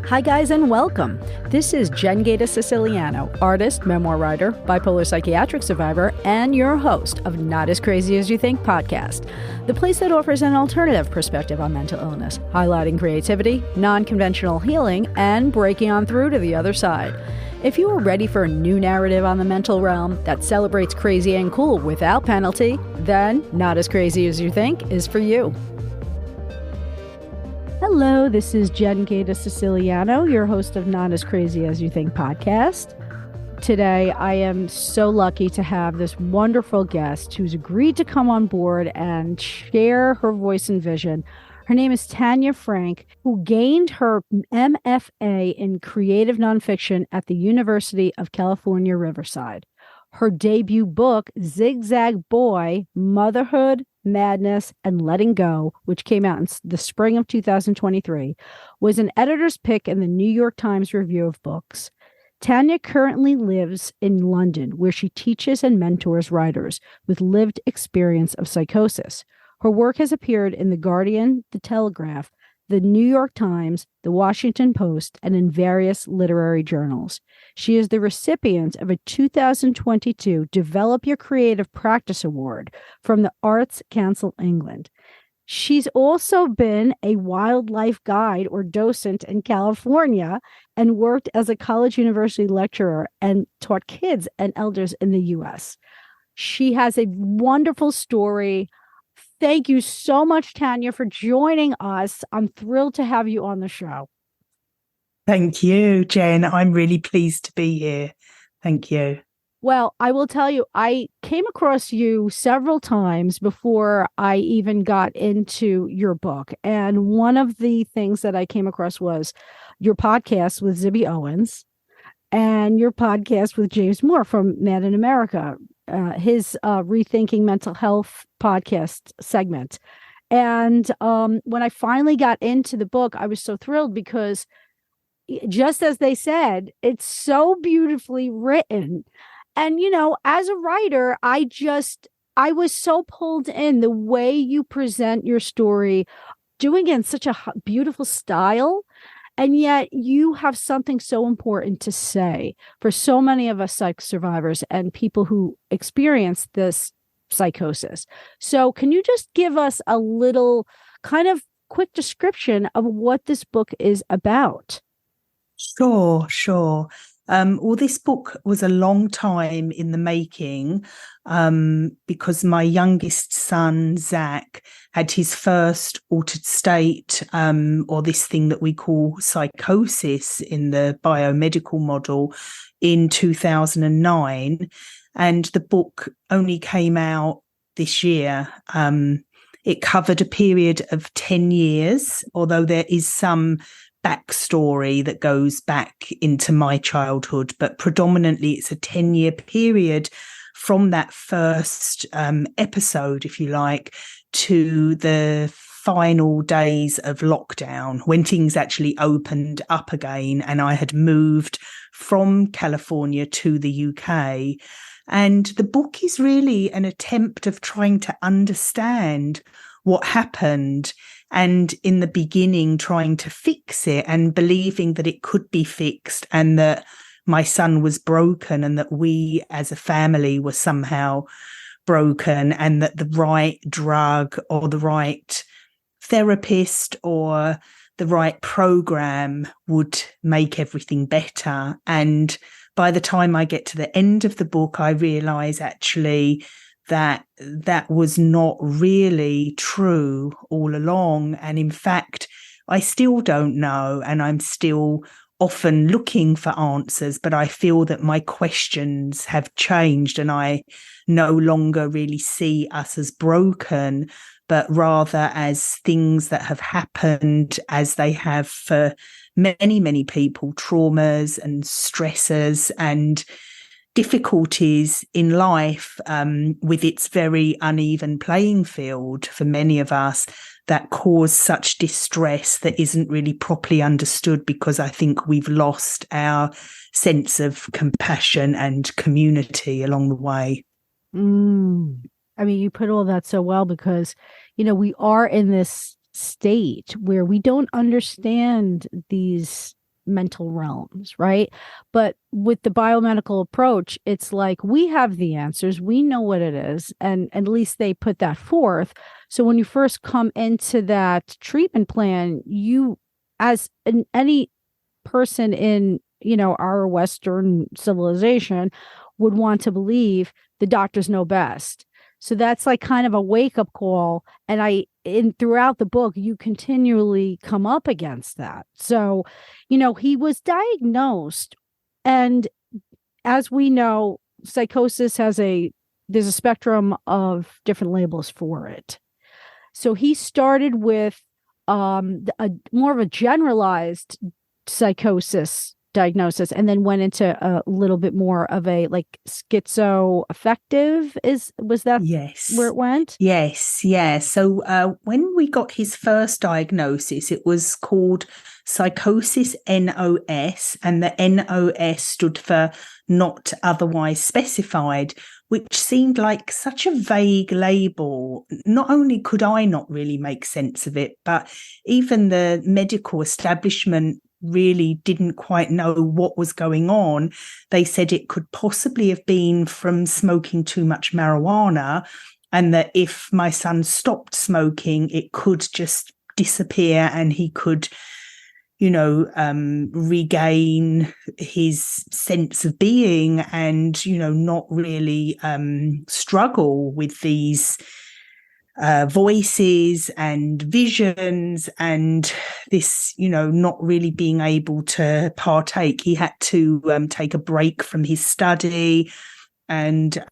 Hi, guys, and welcome. This is Jen Gaeta Siciliano, artist, memoir writer, bipolar psychiatric survivor, and your host of Not As Crazy As You Think podcast, the place that offers an alternative perspective on mental illness, highlighting creativity, non-conventional healing, and breaking on through to the other side. If you are ready for a new narrative on the mental realm that celebrates crazy and cool without penalty, then Not As Crazy As You Think is for you. Hello, this is Jen Gaeta Siciliano, your host of Not As Crazy As You Think podcast. Today, I am so lucky to have this wonderful guest who's agreed to come on board and share her voice and vision. Her name is Tanya Frank, who gained her MFA in creative nonfiction at the University of California, Riverside. Her debut book, Zig-Zag Boy, Motherhood, Madness, and Letting Go, which came out in the spring of 2023, was an editor's pick in the New York Times Review of Books. Tanya currently lives in London, where she teaches and mentors writers with lived experience of psychosis. Her work has appeared in The Guardian, The Telegraph, The New York Times, The Washington Post, and in various literary journals. She is the recipient of a 2022 Develop Your Creative Practice Award from the Arts Council England. She's also been a wildlife guide or docent in California and worked as a college university lecturer and taught kids and elders in the U.S. She has a wonderful story. Thank you so much, Tanya, for joining us. I'm thrilled to have you on the show. Thank you, Jen. I'm really pleased to be here. Thank you. Well, I will tell you, I came across you several times before I even got into your book. And one of the things that I came across was your podcast with Zibby Owens and your podcast with James Moore from Mad in America, his Rethinking Mental Health podcast segment. And when I finally got into the book, I was so thrilled because just as they said, it's so beautifully written. And, you know, as a writer, I was so pulled in the way you present your story, doing it in such a beautiful style. And yet you have something so important to say for so many of us psych survivors and people who experience this psychosis. So can you just give us a little kind of quick description of what this book is about? Sure. Well, this book was a long time in the making because my youngest son, Zach, had his first altered state or this thing that we call psychosis in the biomedical model in 2009. And the book only came out this year. It covered a period of 10 years, although there is some backstory that goes back into my childhood, but predominantly it's a 10-year period from that first episode, if you like, to the final days of lockdown when things actually opened up again and I had moved from California to the UK. And the book is really an attempt of trying to understand what happened, and in the beginning trying to fix it and believing that it could be fixed and that my son was broken and that we as a family were somehow broken and that the right drug or the right therapist or the right program would make everything better. And by the time I get to the end of the book, I realize actually that was not really true all along. And in fact, I still don't know, and I'm still often looking for answers, but I feel that my questions have changed and I no longer really see us as broken, but rather as things that have happened as they have for many, many people, traumas and stressors and difficulties in life with its very uneven playing field for many of us that cause such distress that isn't really properly understood because I think we've lost our sense of compassion and community along the way. I mean, you put all that so well because, you know, we are in this state where we don't understand these mental realms, right? But with the biomedical approach, it's like we have the answers, we know what it is, and at least they put that forth. So when you first come into that treatment plan, you, as any person in, you know, our Western civilization, would want to believe the doctors know best. So that's like kind of a wake up call. And throughout the book, you continually come up against that. So, you know, he was diagnosed. And as we know, psychosis there's a spectrum of different labels for it. So he started with a more of a generalized psychosis diagnosis, and then went into a little bit more of a like schizoaffective. Was that Yes. where it went? Yes, yeah. So when we got his first diagnosis, it was called psychosis NOS, and the NOS stood for not otherwise specified, which seemed like such a vague label. Not only could I not really make sense of it, but even the medical establishment really didn't quite know what was going on. They said it could possibly have been from smoking too much marijuana, and that if my son stopped smoking, it could just disappear and he could, you know, regain his sense of being and, you know, not really struggle with these voices and visions and this, you know, not really being able to partake. He had to take a break from his study, and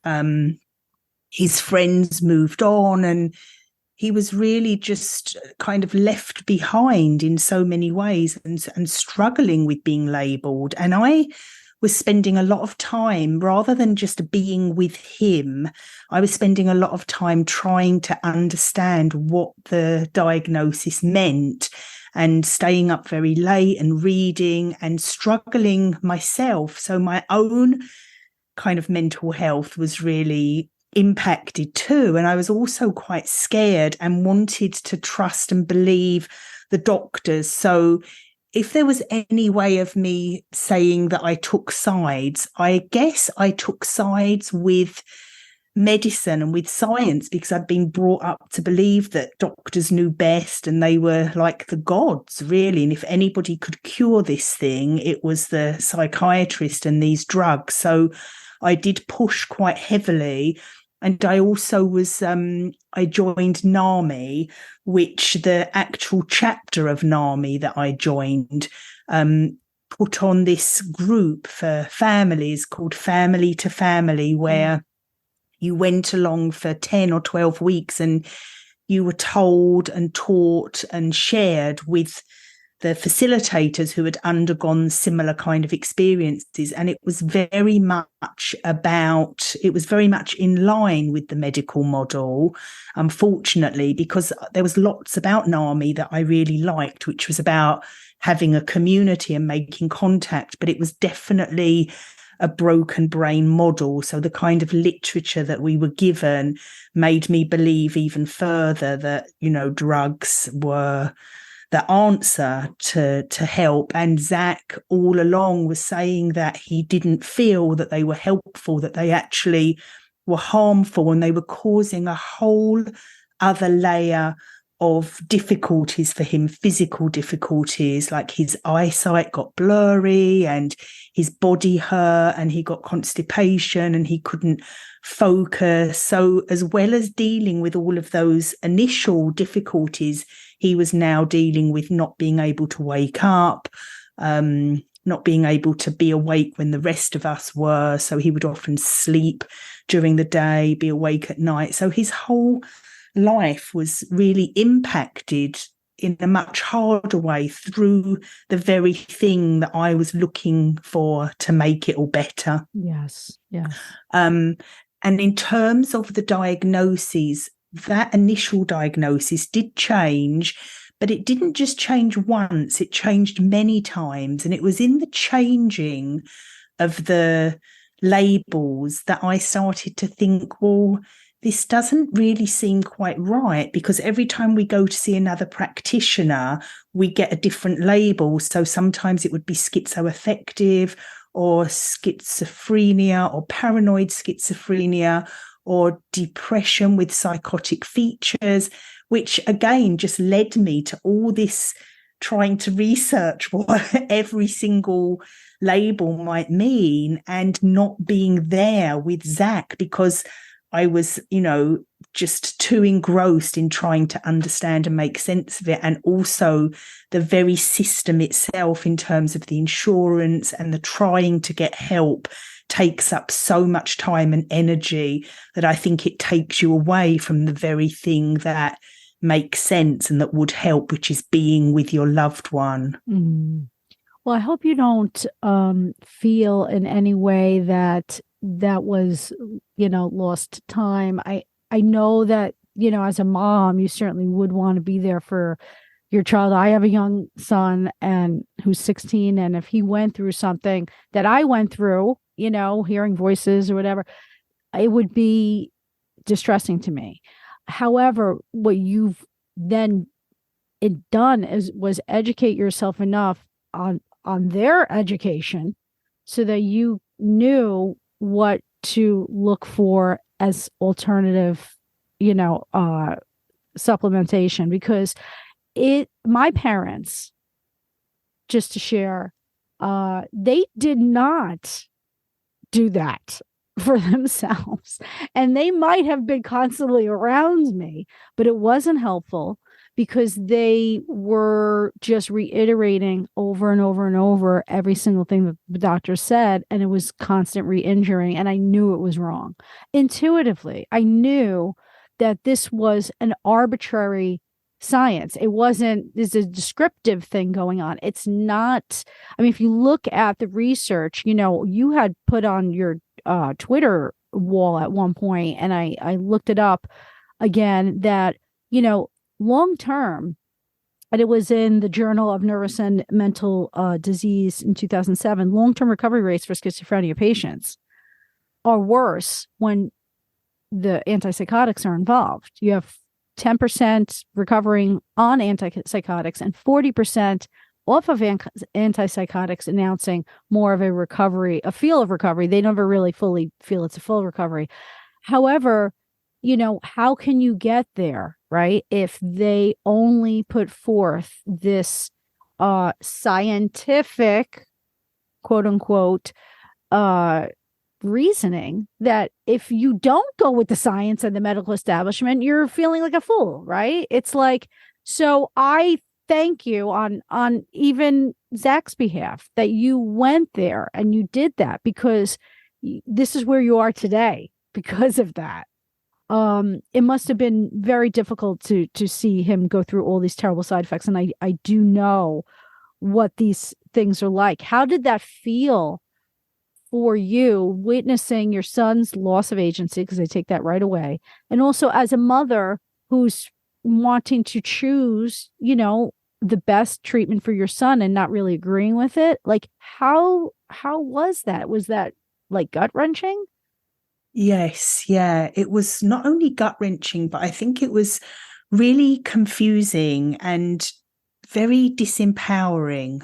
his friends moved on, and he was really just kind of left behind in so many ways, and struggling with being labelled. And I was spending a lot of time, rather than just being with him, I was spending a lot of time trying to understand what the diagnosis meant, and staying up very late and reading and struggling myself. So my own kind of mental health was really impacted too. And I was also quite scared and wanted to trust and believe the doctors. So if there was any way of me saying that I took sides, I guess I took sides with medicine and with science, because I'd been brought up to believe that doctors knew best and they were like the gods, really. And if anybody could cure this thing, it was the psychiatrist and these drugs. So I did push quite heavily. And I also was, I joined NAMI, which the actual chapter of NAMI that I joined put on this group for families called Family to Family, where you went along for 10 or 12 weeks and you were told and taught and shared with the facilitators who had undergone similar kind of experiences. And it was very much in line with the medical model, unfortunately, because there was lots about NAMI that I really liked, which was about having a community and making contact, but it was definitely a broken brain model. So the kind of literature that we were given made me believe even further that, you know, drugs were the answer to help. And Zach all along was saying that he didn't feel that they were helpful, that they actually were harmful, and they were causing a whole other layer of difficulties for him, physical difficulties, like his eyesight got blurry and his body hurt and he got constipation and he couldn't focus. So as well as dealing with all of those initial difficulties, he was now dealing with not being able to wake up, not being able to be awake when the rest of us were. So he would often sleep during the day, be awake at night. So his whole life was really impacted in a much harder way through the very thing that I was looking for to make it all better. Yes. And in terms of the diagnoses, that initial diagnosis did change, but it didn't just change once, it changed many times. And it was in the changing of the labels that I started to think, well, this doesn't really seem quite right, because every time we go to see another practitioner, we get a different label. So sometimes it would be schizoaffective or schizophrenia or paranoid schizophrenia or depression with psychotic features, which again just led me to all this trying to research what every single label might mean, and not being there with Zach because I was, just too engrossed in trying to understand and make sense of it. And also the very system itself, in terms of the insurance and the trying to get help, takes up so much time and energy that I think it takes you away from the very thing that makes sense and that would help, which is being with your loved one. Mm. Well, I hope you don't feel in any way that was, lost time. I know that, as a mom, you certainly would want to be there for your child. I have a young son and who's 16. And if he went through something that I went through, hearing voices or whatever, it would be distressing to me. However, what you've then was educate yourself enough on their education so that you knew what to look for as alternative, supplementation. Because my parents, just to share, they did not do that for themselves. And they might have been constantly around me, but it wasn't helpful because they were just reiterating over and over and over every single thing that the doctor said. And it was constant re-injuring. And I knew it was wrong. Intuitively, I knew that this was an arbitrary science. There's a descriptive thing going on. It's not, if you look at the research, you had put on your Twitter wall at one point, and I looked it up again, that, long term, and it was in the Journal of Nervous and Mental Disease in 2007, long-term recovery rates for schizophrenia patients are worse when the antipsychotics are involved. You have 10% recovering on antipsychotics and 40% off of antipsychotics, announcing more of a feel of recovery. They never really fully feel it's a full recovery. However, how can you get there, right? If they only put forth this scientific, quote unquote, reasoning that if you don't go with the science and the medical establishment, you're feeling like a fool, right? It's like, so I thank you on even Zach's behalf that you went there and you did that, because this is where you are today because of that. It must have been very difficult to see him go through all these terrible side effects. And I do know what these things are like. How did that feel for you, witnessing your son's loss of agency? Because I take that right away. And also as a mother who's wanting to choose, the best treatment for your son and not really agreeing with it. Like, how was that? Was that like gut-wrenching? Yes, yeah. It was not only gut-wrenching, but I think it was really confusing and very disempowering.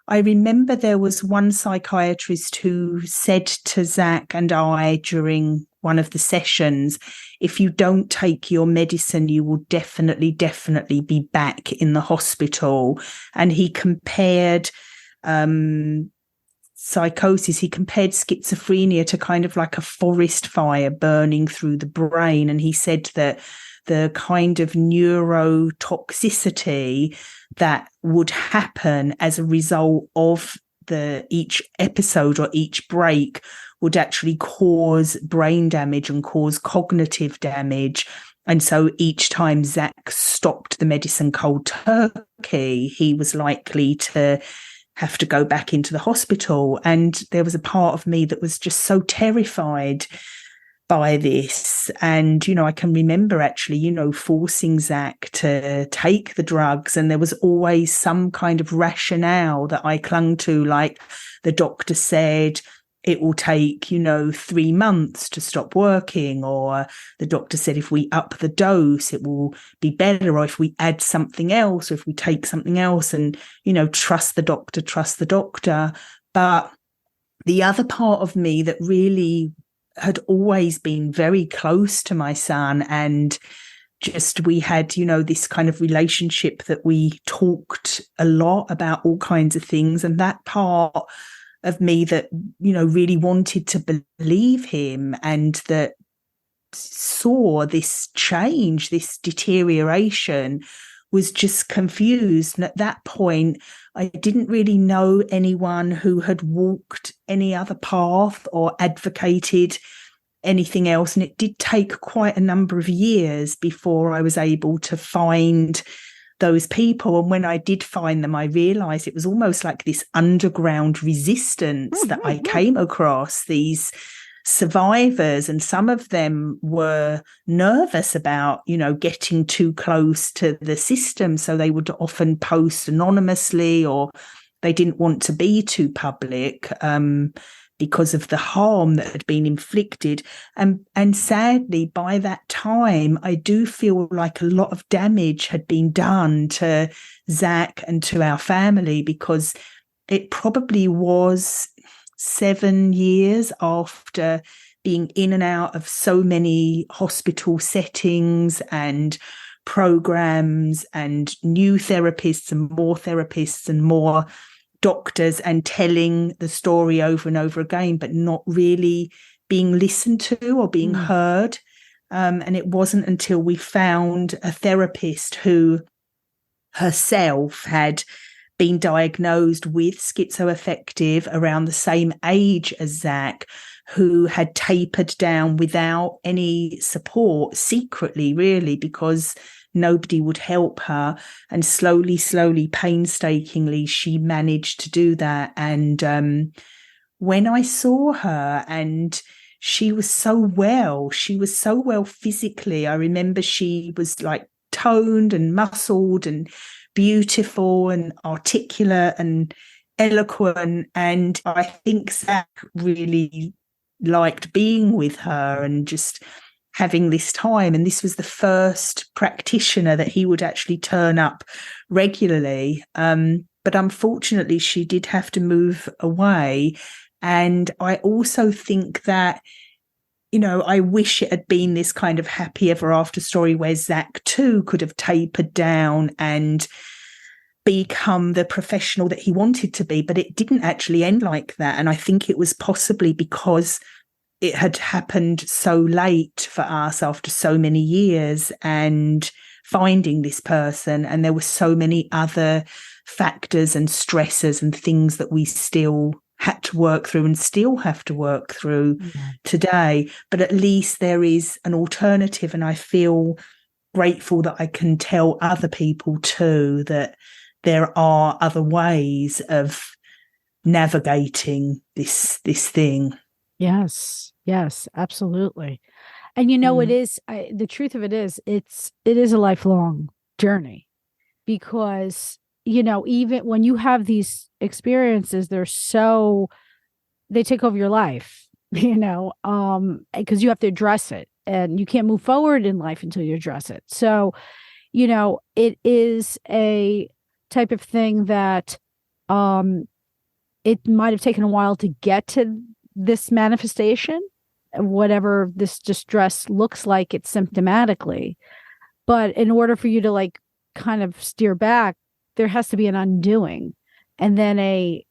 I remember there was one psychiatrist who said to Zach and I during one of the sessions, if you don't take your medicine, you will definitely be back in the hospital. And he compared psychosis, he compared schizophrenia to kind of like a forest fire burning through the brain. And he said that the kind of neurotoxicity that would happen as a result of each episode or each break would actually cause brain damage and cause cognitive damage. And so each time Zach stopped the medicine cold turkey, he was likely to have to go back into the hospital. And there was a part of me that was just so terrified by this. And, I can remember actually, forcing Zach to take the drugs. And there was always some kind of rationale that I clung to, like the doctor said, it will take, 3 months to stop working, or the doctor said if we up the dose, it will be better, or if we add something else, or if we take something else, and, trust the doctor. But the other part of me that really had always been very close to my son, and just we had, this kind of relationship that we talked a lot about all kinds of things, and that part of me that, really wanted to believe him and that saw this change, this deterioration, was just confused. And at that point, I didn't really know anyone who had walked any other path or advocated anything else. And it did take quite a number of years before I was able to find those people. And when I did find them, I realized it was almost like this underground resistance that I came across, these survivors, and some of them were nervous about, getting too close to the system. So they would often post anonymously, or they didn't want to be too public, because of the harm that had been inflicted. And sadly, by that time, I do feel like a lot of damage had been done to Zach and to our family, because it probably was 7 years after being in and out of so many hospital settings and programs and new therapists and more doctors, and telling the story over and over again, but not really being listened to or being heard. And it wasn't until we found a therapist who herself had been diagnosed with schizoaffective around the same age as Zach, who had tapered down without any support, secretly, really, because nobody would help her. And slowly, painstakingly, she managed to do that. And when I saw her, and she was so well physically. I remember she was like toned and muscled and beautiful and articulate and eloquent. And I think Zach really liked being with her and just having this time. And this was the first practitioner that he would actually turn up regularly. But unfortunately, she did have to move away. And I also think that, I wish it had been this kind of happy ever after story where Zach too could have tapered down and become the professional that he wanted to be. But it didn't actually end like that. And I think it was possibly because it had happened so late for us after so many years and finding this person. And there were so many other factors and stresses and things that we still had to work through and still have to work through today. But at least there is an alternative. And I feel grateful that I can tell other people too that there are other ways of navigating this thing. Yes, absolutely. And it is, the truth of it is, it is a lifelong journey, because, even when you have these experiences, they take over your life, because you have to address it, and you can't move forward in life until you address it. So, it is a type of thing that, it might have taken a while to get to this manifestation, whatever this distress looks like it symptomatically. But in order for you to kind of steer back, there has to be an undoing, and then a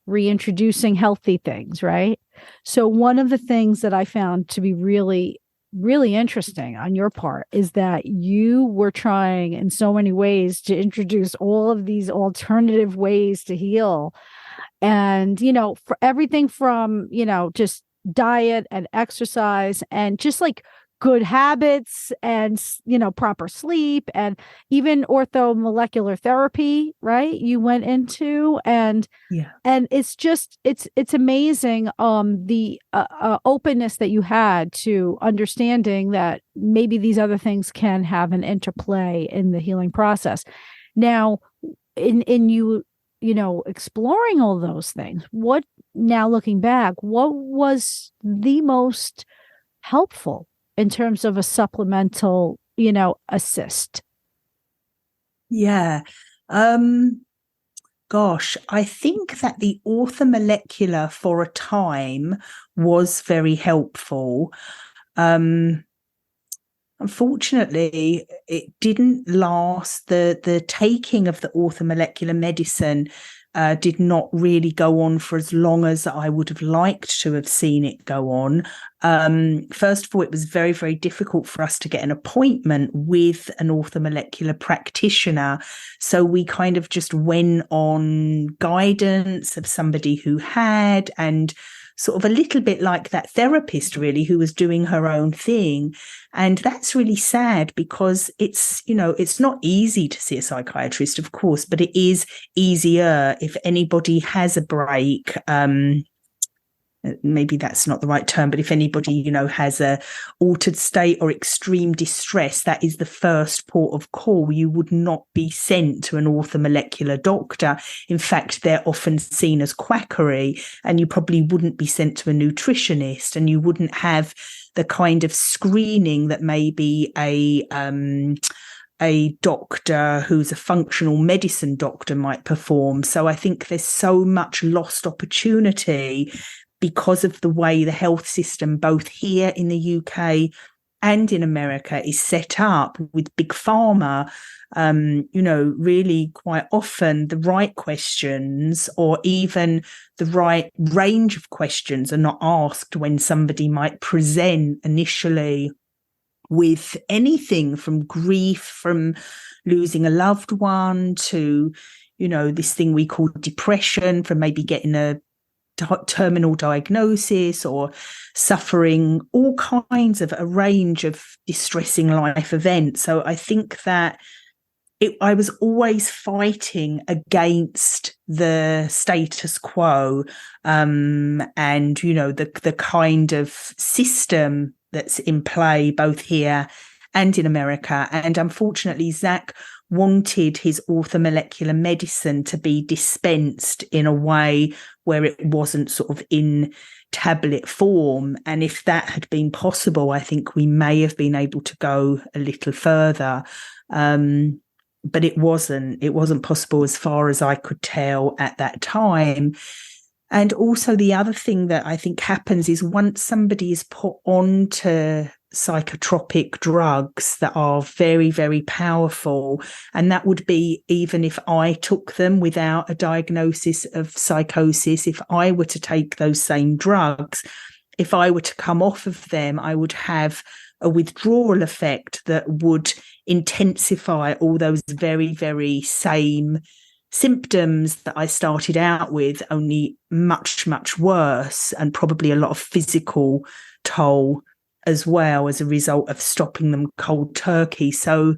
reintroducing healthy things, right? So one of the things that I found to be really, really interesting on your part is that you were trying in so many ways to introduce all of these alternative ways to heal. And, for everything from, just diet and exercise and just good habits and, proper sleep, and even orthomolecular therapy, right? You went into, and it's just, it's amazing. The openness that you had to understanding that maybe these other things can have an interplay in the healing process. Now, in you, exploring all those things, what now looking back, what was the most helpful in terms of a supplemental, assist? Yeah. Gosh, I think that the orthomolecular for a time was very helpful. Um, Unfortunately, it didn't last. The taking of the orthomolecular medicine did not really go on for as long as I would have liked to have seen it go on. First of all, it was very, very difficult for us to get an appointment with an orthomolecular practitioner. So we kind of just went on guidance of somebody who had, and sort of a little bit like that therapist, really, who was doing her own thing. And that's really sad because it's not easy to see a psychiatrist, of course, but it is easier if anybody has a break. Maybe that's not the right term, but if anybody, has a altered state or extreme distress, that is the first port of call. You would not be sent to an orthomolecular doctor. In fact, they're often seen as quackery, and you probably wouldn't be sent to a nutritionist, and you wouldn't have the kind of screening that maybe a doctor who's a functional medicine doctor might perform. So I think there's so much lost opportunity because of the way the health system, both here in the UK and in America, is set up with big pharma. Really quite often the right questions or even the right range of questions are not asked when somebody might present initially with anything from grief, from losing a loved one, to, this thing we call depression, from maybe getting a terminal diagnosis or suffering all kinds of a range of distressing life events. So I think that I was always fighting against the status quo, and the kind of system that's in play both here and in America. And unfortunately, Zach wanted his orthomolecular medicine to be dispensed in a way where it wasn't sort of in tablet form. And if that had been possible, I think we may have been able to go a little further. But it wasn't possible as far as I could tell at that time. And also the other thing that I think happens is once somebody is put onto psychotropic drugs that are very, very powerful, and that would be even if I took them without a diagnosis of psychosis, if I were to take those same drugs, if I were to come off of them, I would have a withdrawal effect that would intensify all those very, very same symptoms that I started out with, only much, much worse, and probably a lot of physical toll as well as a result of stopping them cold turkey. So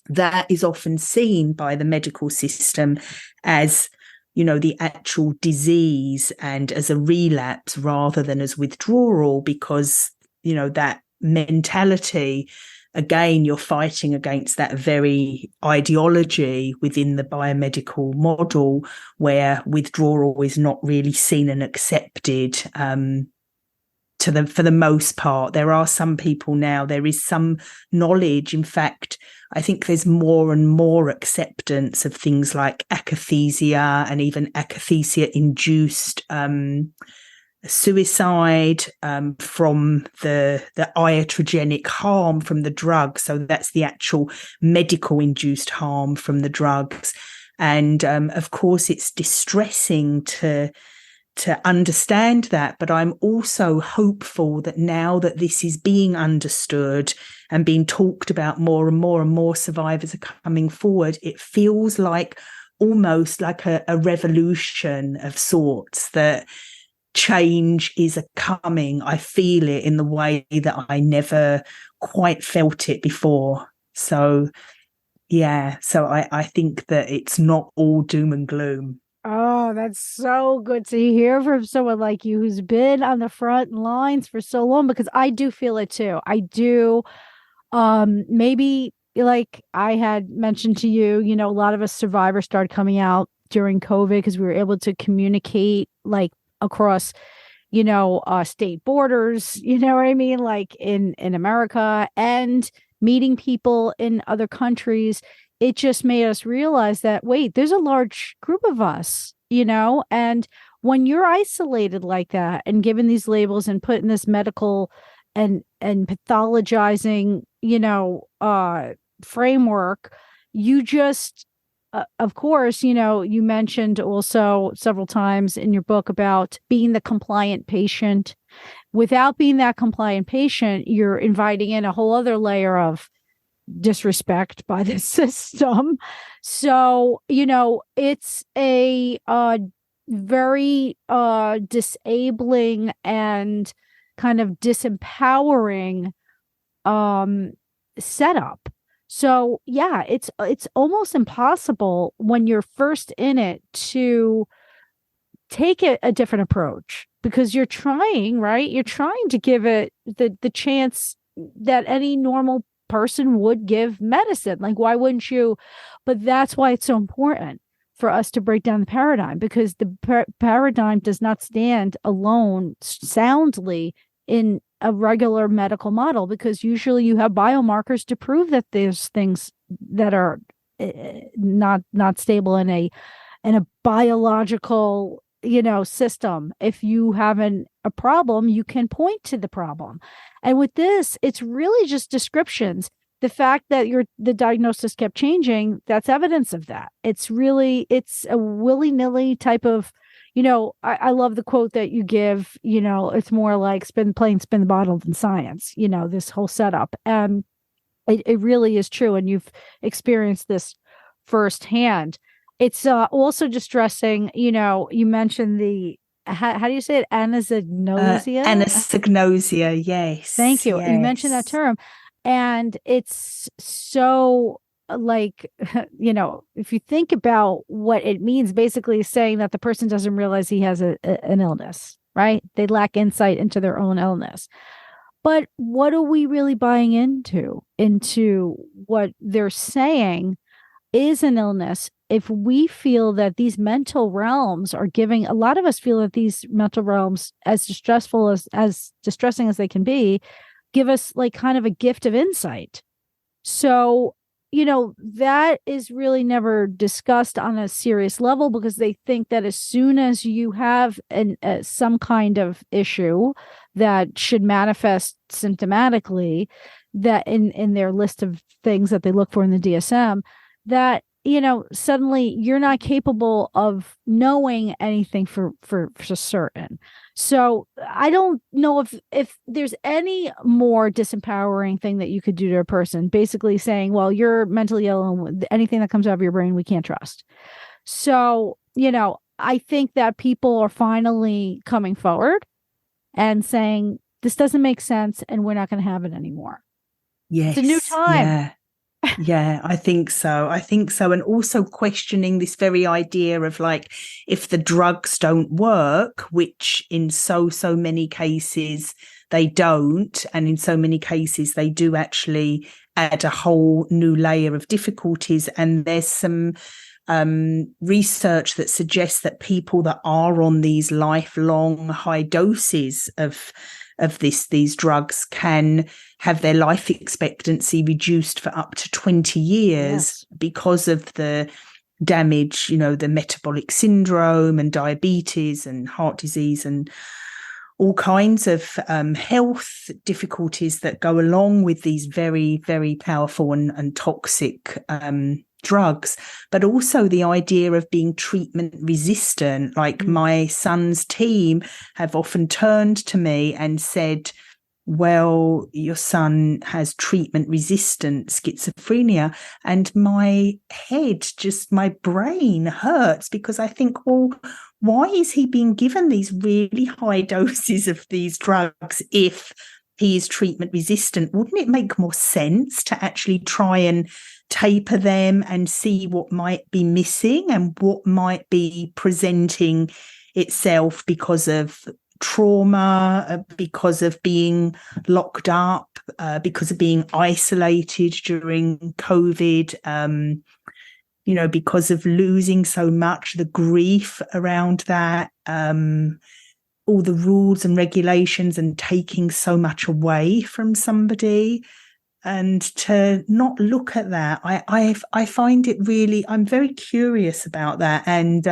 that is often seen by the medical system as, the actual disease and as a relapse rather than as withdrawal, because, that mentality, again, you're fighting against that very ideology within the biomedical model where withdrawal is not really seen and accepted. For the most part, there are some people now, there is some knowledge. In fact, I think there's more and more acceptance of things like akathisia and even akathisia-induced suicide from the iatrogenic harm from the drug. So that's the actual medical induced harm from the drugs. And of course, it's distressing to understand that, but I'm also hopeful that now that this is being understood and being talked about more and more, and more survivors are coming forward, it feels like almost like a revolution of sorts, that change is coming. I feel it in the way that I never quite felt it before. So yeah, so I think that it's not all doom and gloom. Oh, that's so good to hear from someone like you who's been on the front lines for so long, because I do feel it too. I do. Maybe like I had mentioned to you, a lot of us survivors started coming out during COVID because we were able to communicate like across, state borders, you know what I mean? Like in America, and meeting people in other countries. It just made us realize that, wait, there's a large group of us, and when you're isolated like that and given these labels and put in this medical and pathologizing, framework, you just, of course, you mentioned also several times in your book about being the compliant patient. Without being that compliant patient, you're inviting in a whole other layer of disrespect by the system. So, it's a very disabling and kind of disempowering setup. So yeah, it's almost impossible when you're first in it to take a different approach, because you're trying, right? You're trying to give it the chance that any normal person would give medicine. Like, why wouldn't you? But that's why it's so important for us to break down the paradigm, because the paradigm does not stand alone soundly in a regular medical model, because usually you have biomarkers to prove that there's things that are not stable in a biological system. If you have a problem, you can point to the problem. And with this, it's really just descriptions. The fact that the diagnosis kept changing, that's evidence of that. It's a willy-nilly type of, I love the quote that you give, it's more like spin the bottle than science, this whole setup. And it really is true. And you've experienced this firsthand. It's also distressing, you mentioned how do you say it? Anosognosia? Anosognosia, yes. Thank you. Yes. You mentioned that term. And it's so like, if you think about what it means, basically saying that the person doesn't realize he has an illness, right? They lack insight into their own illness. But what are we really buying into what they're saying is an illness? If we feel that these mental realms are giving, a lot of us feel that these mental realms, as distressing as they can be, give us like kind of a gift of insight. So, that is really never discussed on a serious level, because they think that as soon as you have some kind of issue that should manifest symptomatically, that in their list of things that they look for in the DSM, that suddenly you're not capable of knowing anything for certain. So I don't know if there's any more disempowering thing that you could do to a person, basically saying, well, you're mentally ill and anything that comes out of your brain, we can't trust. So, I think that people are finally coming forward and saying, this doesn't make sense and we're not going to have it anymore. Yes. It's a new time. Yeah. Yeah, I think so. And also questioning this very idea of like, if the drugs don't work, which in so many cases they don't, and in so many cases they do actually add a whole new layer of difficulties. And there's some research that suggests that people that are on these lifelong high doses of these drugs can have their life expectancy reduced for up to 20 years because of the damage, the metabolic syndrome and diabetes and heart disease and all kinds of health difficulties that go along with these very, very powerful and toxic drugs, but also the idea of being treatment resistant. Like my son's team have often turned to me and said, well, your son has treatment resistant schizophrenia. And my brain hurts, because I think, well, why is he being given these really high doses of these drugs if he is treatment resistant? Wouldn't it make more sense to actually try and taper them and see what might be missing and what might be presenting itself because of trauma, because of being locked up, because of being isolated during COVID, because of losing so much, the grief around that, all the rules and regulations and taking so much away from somebody. And to not look at that, I find it really, I'm very curious about that. And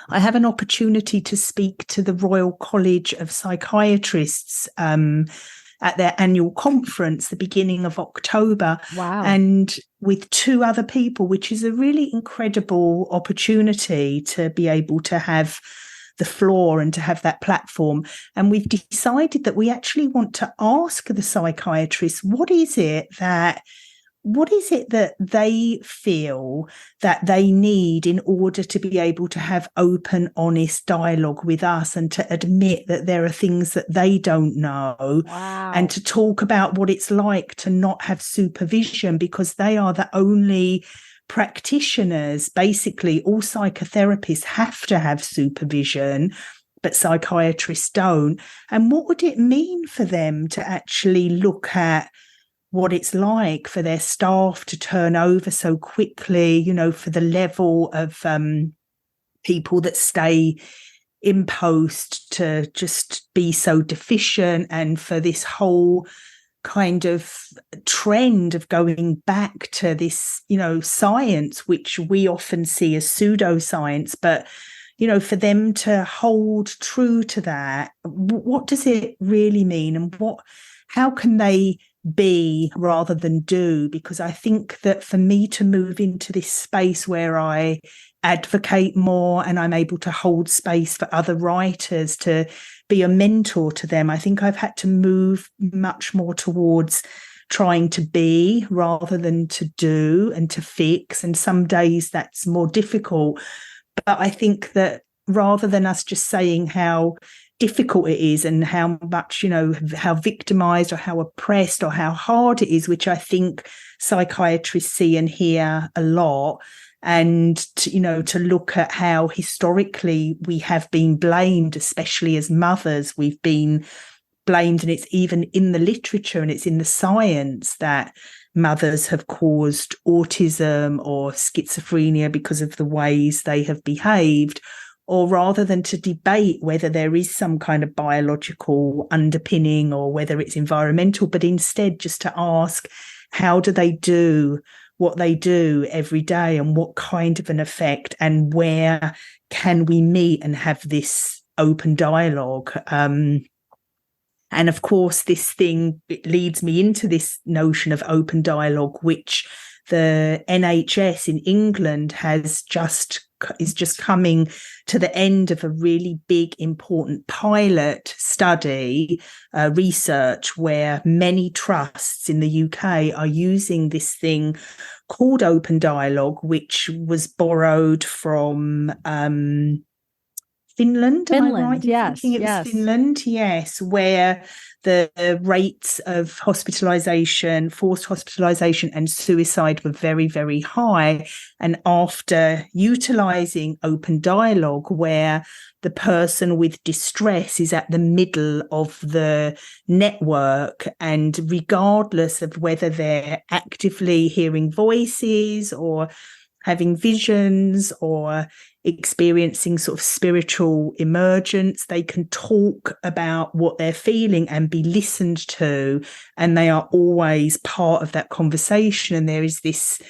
I have an opportunity to speak to the Royal College of Psychiatrists at their annual conference, the beginning of October. Wow. And with 2 other people, which is a really incredible opportunity to be able to have the floor and to have that platform. And we've decided that we actually want to ask the psychiatrists, what is it that they feel that they need in order to be able to have open, honest dialogue with us, and to admit that there are things that they don't know. Wow. And to talk about what it's like to not have supervision, because they are the only practitioners. Basically, all psychotherapists have to have supervision, but psychiatrists don't. And what would it mean for them to actually look at what it's like for their staff to turn over so quickly, for the level of people that stay in post to just be so deficient, and for this whole kind of trend of going back to this, science, which we often see as pseudoscience, but for them to hold true to that, what does it really mean, and how can they be rather than do? Because I think that for me to move into this space where I advocate more and I'm able to hold space for other writers, to be a mentor to them, I think I've had to move much more towards trying to be rather than to do and to fix. And some days that's more difficult. But I think that rather than us just saying how difficult it is and how much, how victimized or how oppressed or how hard it is, which I think psychiatrists see and hear a lot, and to look at how historically we have been blamed, especially as mothers, we've been blamed, and it's even in the literature and it's in the science that mothers have caused autism or schizophrenia because of the ways they have behaved. Or rather than to debate whether there is some kind of biological underpinning or whether it's environmental, but instead just to ask, how do they do what they do every day, and what kind of an effect, and where can we meet and have this open dialogue? And of course, it leads me into this notion of open dialogue, which the NHS in England is just coming to the end of a really big, important pilot study, research, where many trusts in the UK are using this thing called open dialogue, which was borrowed from Finland. Am I right in thinking it was Finland? Yes, where the rates of hospitalization, forced hospitalization and suicide were very, very high. And after utilizing open dialogue, where the person with distress is at the middle of the network, and regardless of whether they're actively hearing voices or having visions or experiencing sort of spiritual emergence, they can talk about what they're feeling and be listened to, and they are always part of that conversation. And there is this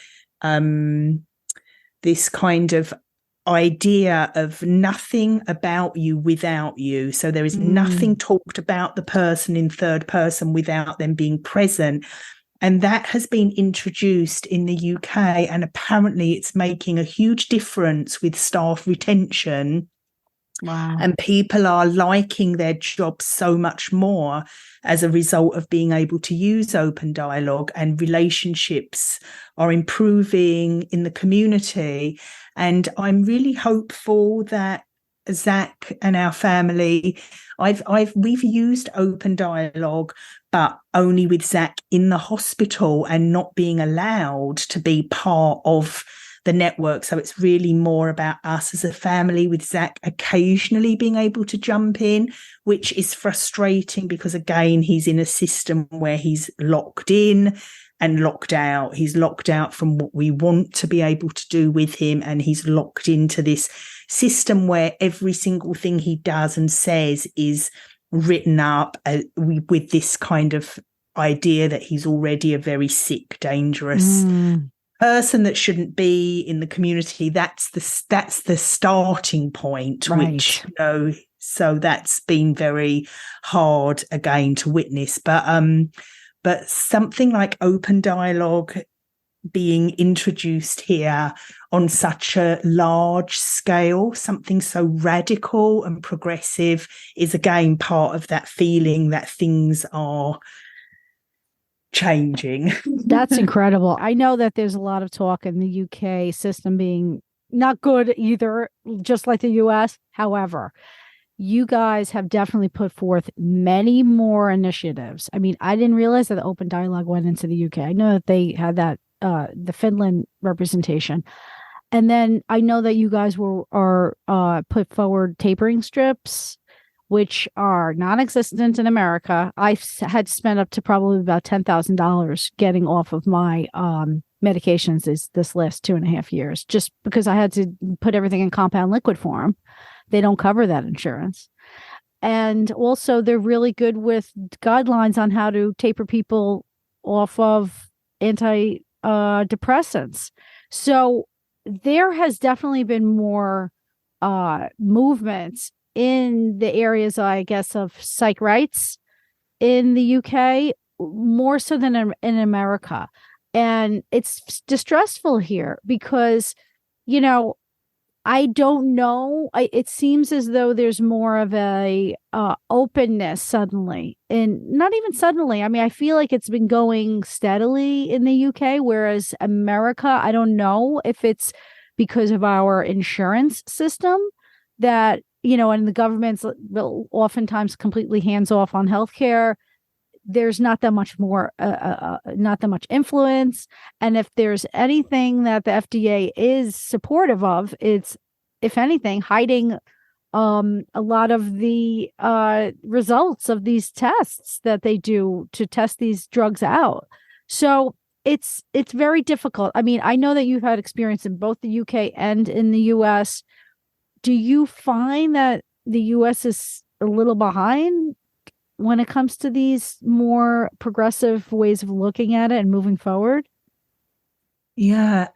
this kind of idea of nothing about you without you. So there is nothing talked about the person in third person without them being present. And that has been introduced in the UK, and apparently it's making a huge difference with staff retention. Wow. And people are liking their jobs so much more as a result of being able to use open dialogue, and relationships are improving in the community. And I'm really hopeful that Zach and our family, we've used open dialogue, but only with Zach in the hospital and not being allowed to be part of the network. So it's really more about us as a family, with Zach occasionally being able to jump in, which is frustrating because, again, he's in a system where he's locked in. and locked out. He's locked out from what we want to be able to do with him, and he's locked into this system where every single thing he does and says is written up with this kind of idea that he's already a very sick, dangerous person that shouldn't be in the community. That's the starting point, right. Which, so that's been very hard again to witness. But something like open dialogue being introduced here on such a large scale, something so radical and progressive, is again part of that feeling that things are changing. That's incredible. I know that there's a lot of talk in the UK system being not good either, just like the US. However, you guys have definitely put forth many more initiatives. I mean, I didn't realize that the open dialogue went into the UK. I know that they had that the Finland representation. And then I know that you guys are put forward tapering strips, which are non-existent in America. I've had to spend up to probably about $10,000 getting off of my medications this last 2.5 years, just because I had to put everything in compound liquid form. They don't cover that insurance. And also they're really good with guidelines on how to taper people off of antidepressants. So there has definitely been more movements in the areas, I guess, of psych rights in the UK, more so than in America. And it's distressful here because, I don't know. It seems as though there's more of a openness suddenly, and not even suddenly. I mean, I feel like it's been going steadily in the UK, whereas America, I don't know if it's because of our insurance system that, and the government's oftentimes completely hands off on healthcare. There's not that much more, not that much influence. And if there's anything that the FDA is supportive of, it's, if anything, hiding a lot of the results of these tests that they do to test these drugs out. So it's very difficult. I mean, I know that you've had experience in both the UK and in the US. Do you find that the US is a little behind when it comes to these more progressive ways of looking at it and moving forward? Yeah.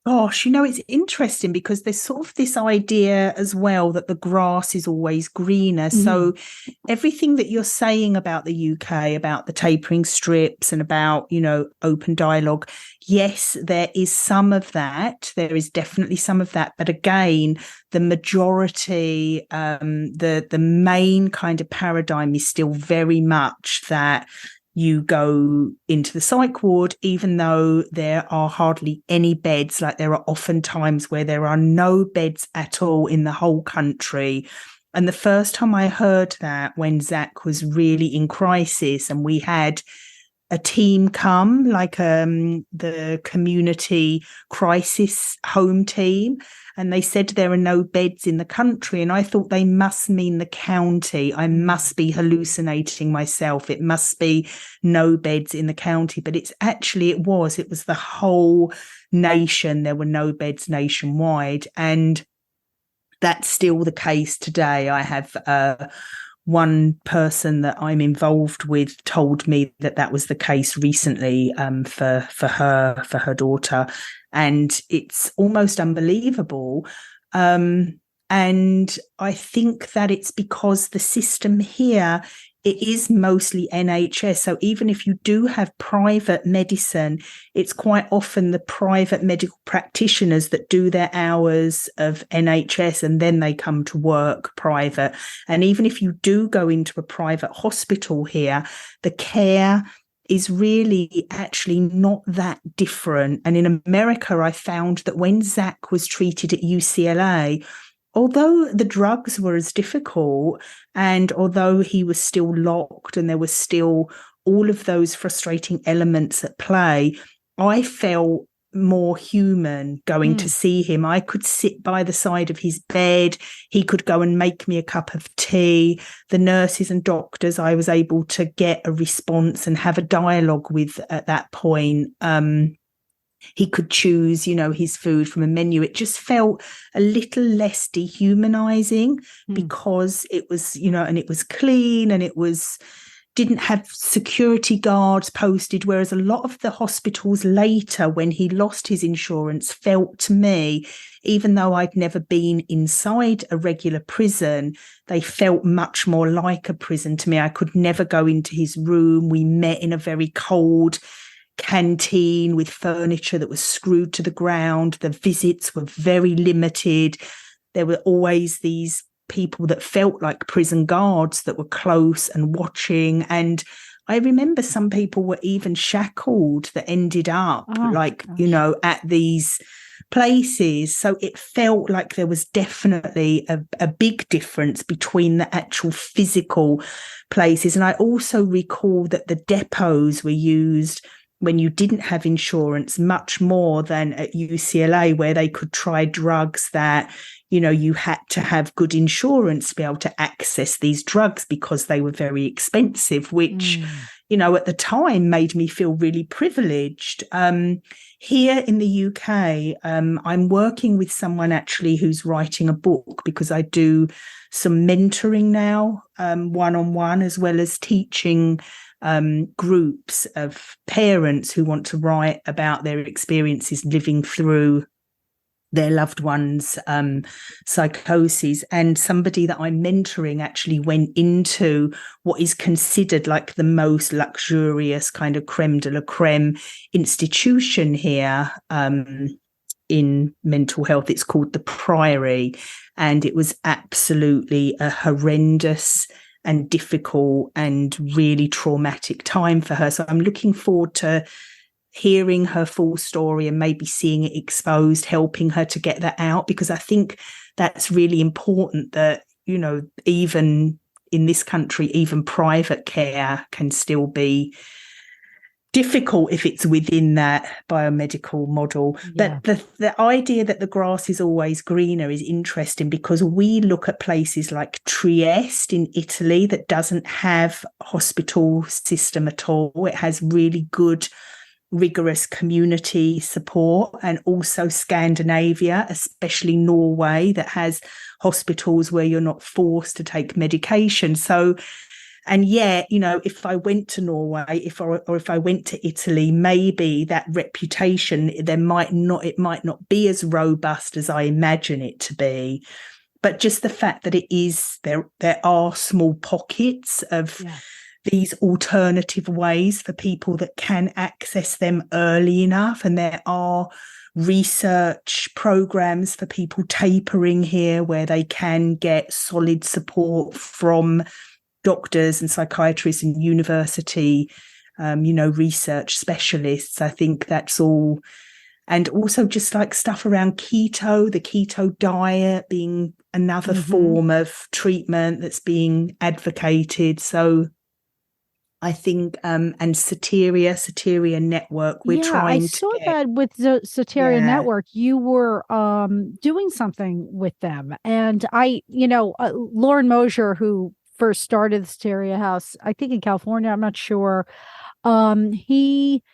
Gosh, it's interesting because there's sort of this idea as well that the grass is always greener. Mm-hmm. So everything that you're saying about the UK, about the tapering strips and about, open dialogue, yes, there is some of that. There is definitely some of that. But again, the majority, the main kind of paradigm is still very much that you go into the psych ward, even though there are hardly any beds. Like, there are often times where there are no beds at all in the whole country. And the first time I heard that, when Zach was really in crisis, and we had a team come, like the community crisis home team, and they said there are no beds in the country. And I thought they must mean the county. I must be hallucinating myself. It must be no beds in the county. But it was the whole nation. There were no beds nationwide. And that's still the case today. I have one person that I'm involved with told me that was the case recently for her daughter, and it's almost unbelievable. And I think that it's because the system here, it is mostly NHS. So even if you do have private medicine, it's quite often the private medical practitioners that do their hours of NHS and then they come to work private. And even if you do go into a private hospital here, the care is really actually not that different. And in America, I found that when Zach was treated at UCLA, although the drugs were as difficult, and although he was still locked and there was still all of those frustrating elements at play, I felt more human going to see him. I could sit by the side of his bed. He could go and make me a cup of tea. The nurses and doctors, I was able to get a response and have a dialogue with at that point. He could choose, his food from a menu. It just felt a little less dehumanizing because it was, and it was clean, and it didn't have security guards posted, whereas a lot of the hospitals later, when he lost his insurance, felt to me, even though I'd never been inside a regular prison, they felt much more like a prison to me. I could never go into his room. We met in a very cold canteen with furniture that was screwed to the ground. The visits were very limited. There were always these people that felt like prison guards that were close and watching. And I remember some people were even shackled that ended up at these places. So it felt like there was definitely a big difference between the actual physical places. And I also recall that the depots were used when you didn't have insurance much more than at UCLA, where they could try drugs that, you had to have good insurance to be able to access these drugs because they were very expensive, which, at the time made me feel really privileged. Here in the UK, I'm working with someone actually who's writing a book, because I do some mentoring now, one-on-one, as well as teaching groups of parents who want to write about their experiences living through their loved ones' psychosis. And somebody that I'm mentoring actually went into what is considered like the most luxurious kind of creme de la creme institution here in mental health. It's called the Priory, and it was absolutely a horrendous and difficult and really traumatic time for her. So I'm looking forward to hearing her full story and maybe seeing it exposed, helping her to get that out, because I think that's really important that, even in this country, even private care can still be difficult if it's within that biomedical model. Yeah. But the idea that the grass is always greener is interesting, because we look at places like Trieste in Italy that doesn't have a hospital system at all. It has really good, rigorous community support, and also Scandinavia, especially Norway, that has hospitals where you're not forced to take medication. So, and yet, if I went to Norway, if I went to Italy, maybe that reputation, it might not be as robust as I imagine it to be. But just the fact that it is, there are small pockets of these alternative ways for people that can access them early enough. And there are research programs for people tapering here where they can get solid support from doctors and psychiatrists and university, research specialists. I think that's all. And also just like stuff around the keto diet being another form of treatment that's being advocated. So I think, and Soteria Network, we're trying to. I saw that with the Soteria Network, you were doing something with them. And Lauren Mosier, who first started the Soteria House, I think in California, I'm not sure. He,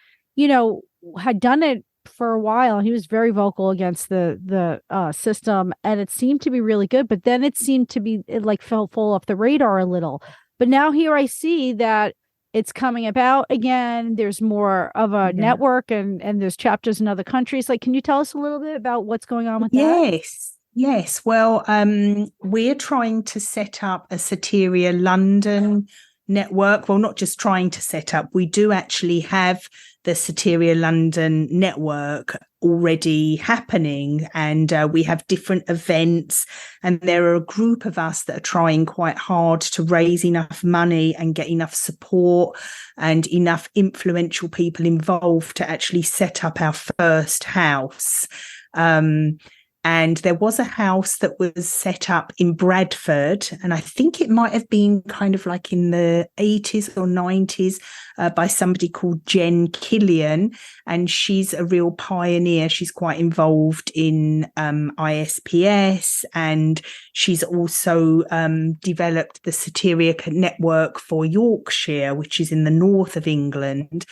had done it for a while. He was very vocal against the system, and it seemed to be really good. But then it seemed to be, it like fall off the radar a little. But now here I see that it's coming about again. There's more of a network, and there's chapters in other countries. Like, can you tell us a little bit about what's going on with that? Yes. Well, we're trying to set up a Soteria London network. Well, not just trying to set up, we do actually have the Soteria London network already happening, and we have different events, and there are a group of us that are trying quite hard to raise enough money and get enough support and enough influential people involved to actually set up our first house. And there was a house that was set up in Bradford, and I think it might have been kind of like in the 80s or 90s by somebody called Jen Killian. And she's a real pioneer. She's quite involved in ISPS, and she's also developed the Soteria Network for Yorkshire, which is in the north of England.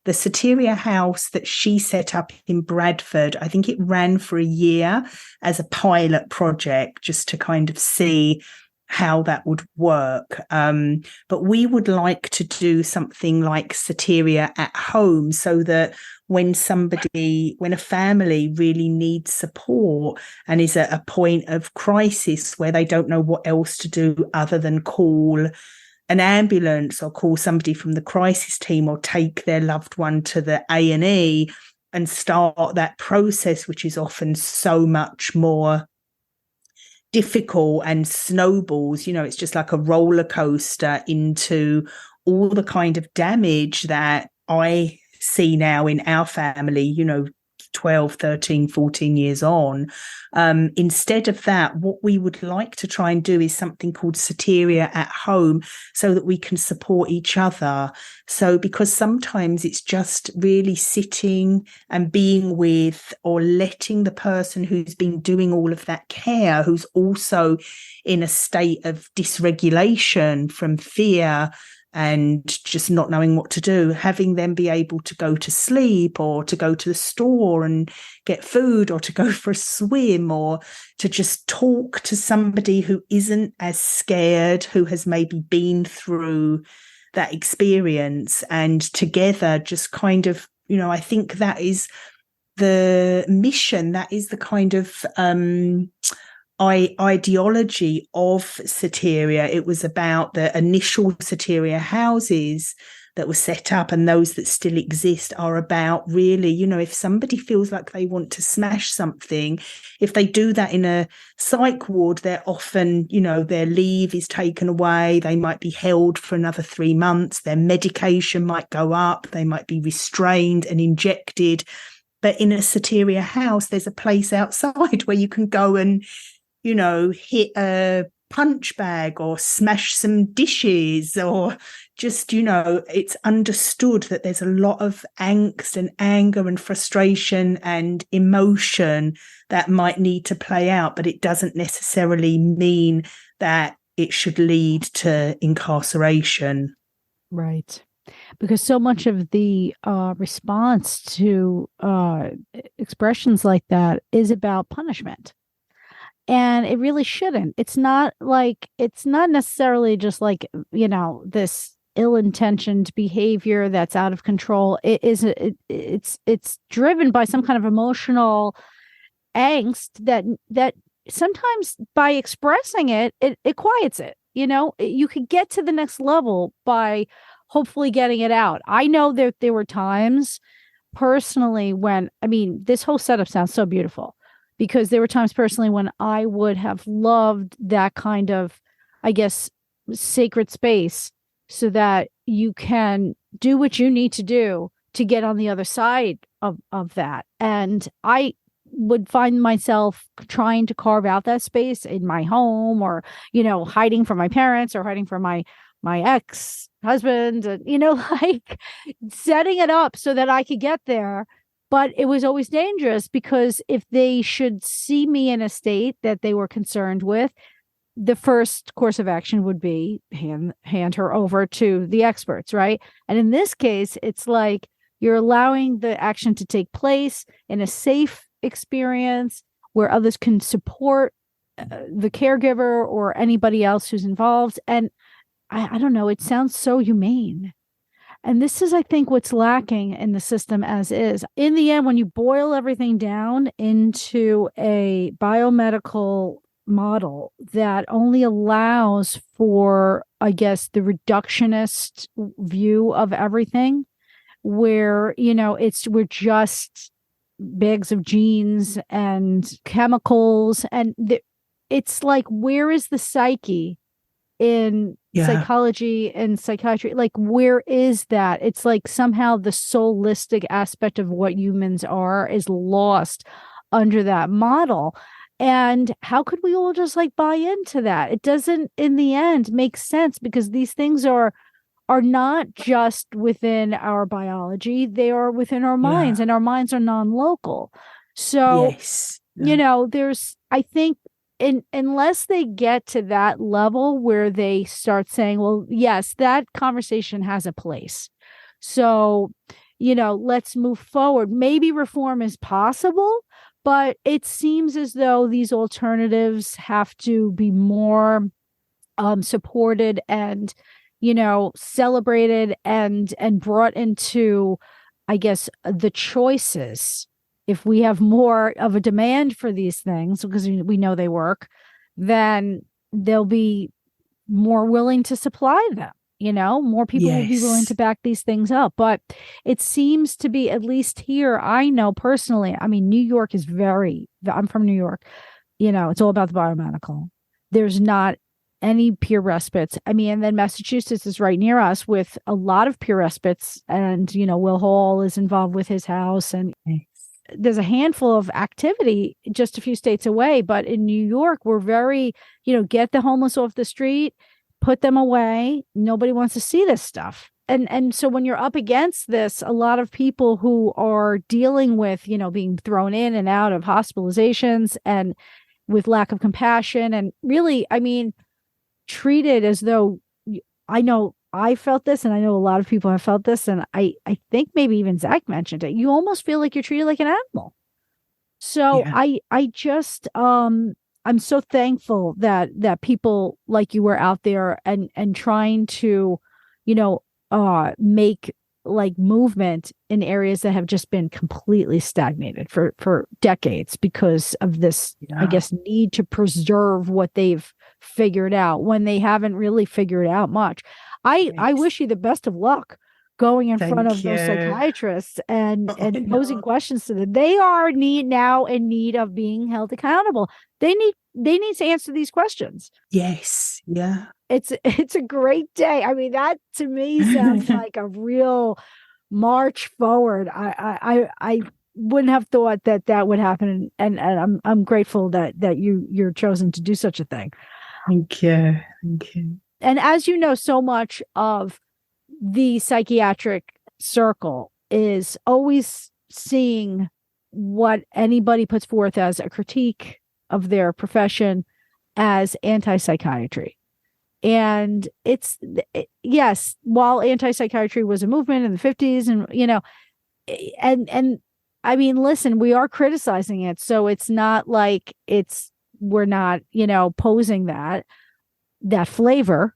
The Soteria house that she set up in Bradford, I think it ran for a year as a pilot project just to kind of see how that would work. But we would like to do something like Soteria at home, so that when a family really needs support and is at a point of crisis where they don't know what else to do other than call an ambulance or call somebody from the crisis team or take their loved one to the A&E and start that process, which is often so much more difficult and snowballs, it's just like a roller coaster into all the kind of damage that I see now in our family, 12, 13, 14 years on. Instead of that, what we would like to try and do is something called Soteria at home, so that we can support each other. So because sometimes it's just really sitting and being with, or letting the person who's been doing all of that care, who's also in a state of dysregulation from fear and just not knowing what to do, having them be able to go to sleep or to go to the store and get food or to go for a swim or to just talk to somebody who isn't as scared, who has maybe been through that experience, and together just kind of, I think that is the mission, that is the kind of ideology of Soteria. It was about the initial Soteria houses that were set up, and those that still exist are about really, if somebody feels like they want to smash something, if they do that in a psych ward, they're often, their leave is taken away, they might be held for another 3 months, their medication might go up, they might be restrained and injected. But in a Soteria house, there's a place outside where you can go and hit a punch bag or smash some dishes, or just, it's understood that there's a lot of angst and anger and frustration and emotion that might need to play out, but it doesn't necessarily mean that it should lead to incarceration. Right. Because so much of the response to expressions like that is about punishment. And it really shouldn't. It's not necessarily just like, this ill-intentioned behavior that's out of control. It's driven by some kind of emotional angst that sometimes by expressing it quiets it. You could get to the next level by hopefully getting it out. I know that there were times personally when, this whole setup sounds so beautiful, because there were times personally when I would have loved that kind of, I guess, sacred space, so that you can do what you need to do to get on the other side of that. And I would find myself trying to carve out that space in my home, or, hiding from my parents, or hiding from my ex-husband, like setting it up so that I could get there. But it was always dangerous, because if they should see me in a state that they were concerned with, the first course of action would be hand her over to the experts, right? And in this case, it's like you're allowing the action to take place in a safe experience where others can support the caregiver or anybody else who's involved. And I don't know, it sounds so humane. And this is, I think, what's lacking in the system as is. In the end, when you boil everything down into a biomedical model that only allows for, I guess, the reductionist view of everything, where, we're just bags of genes and chemicals. And it's like, where is the psyche in psychology and psychiatry? Like, where is that? It's like somehow the soulistic aspect of what humans are is lost under that model. And how could we all just like buy into that? It doesn't in the end make sense, because these things are not just within our biology, they are within our minds, Yeah. and our minds are non-local. So, Yes. Yeah. there's, I think, unless they get to that level where they start saying, well, yes, that conversation has a place. So, let's move forward. Maybe reform is possible, but it seems as though these alternatives have to be more supported and celebrated and brought into, I guess, the choices. If we have more of a demand for these things, because we know they work, then they'll be more willing to supply them. More people will be willing to Yes. back these things up. But it seems to be, at least here, I know personally, I mean, New York is I'm from New York, it's all about the biomedical. There's not any peer respites. I mean, and then Massachusetts is right near us with a lot of peer respites. And, Will Hall is involved with his house. And there's a handful of activity just a few states away. But in New York, we're very, get the homeless off the street, put them away. Nobody wants to see this stuff. And so when you're up against this, a lot of people who are dealing with, being thrown in and out of hospitalizations and with lack of compassion, and really, I mean, treated as though, I know I felt this, and I know a lot of people have felt this, and I think maybe even Zach mentioned it. You almost feel like you're treated like an animal. So Yeah. I just I'm so thankful that people like you were out there and trying to, make like movement in areas that have just been completely stagnated for decades because of this, I guess, need to preserve what they've figured out when they haven't really figured out much. I wish you the best of luck going in front of Thank those you. psychiatrists and I posing know. questions to them. They are now in need of being held accountable. They need to answer these questions. Yes. Yeah. It's a great day. I mean, that to me sounds like a real march forward. I wouldn't have thought that would happen, and I'm grateful that you're chosen to do such a thing. Thank you. Thank you. And as you know, so much of the psychiatric circle is always seeing what anybody puts forth as a critique of their profession as anti-psychiatry. And yes, while anti-psychiatry was a movement in the 50s, and and I mean, listen, we are criticizing it, so it's not like we're not posing that flavor,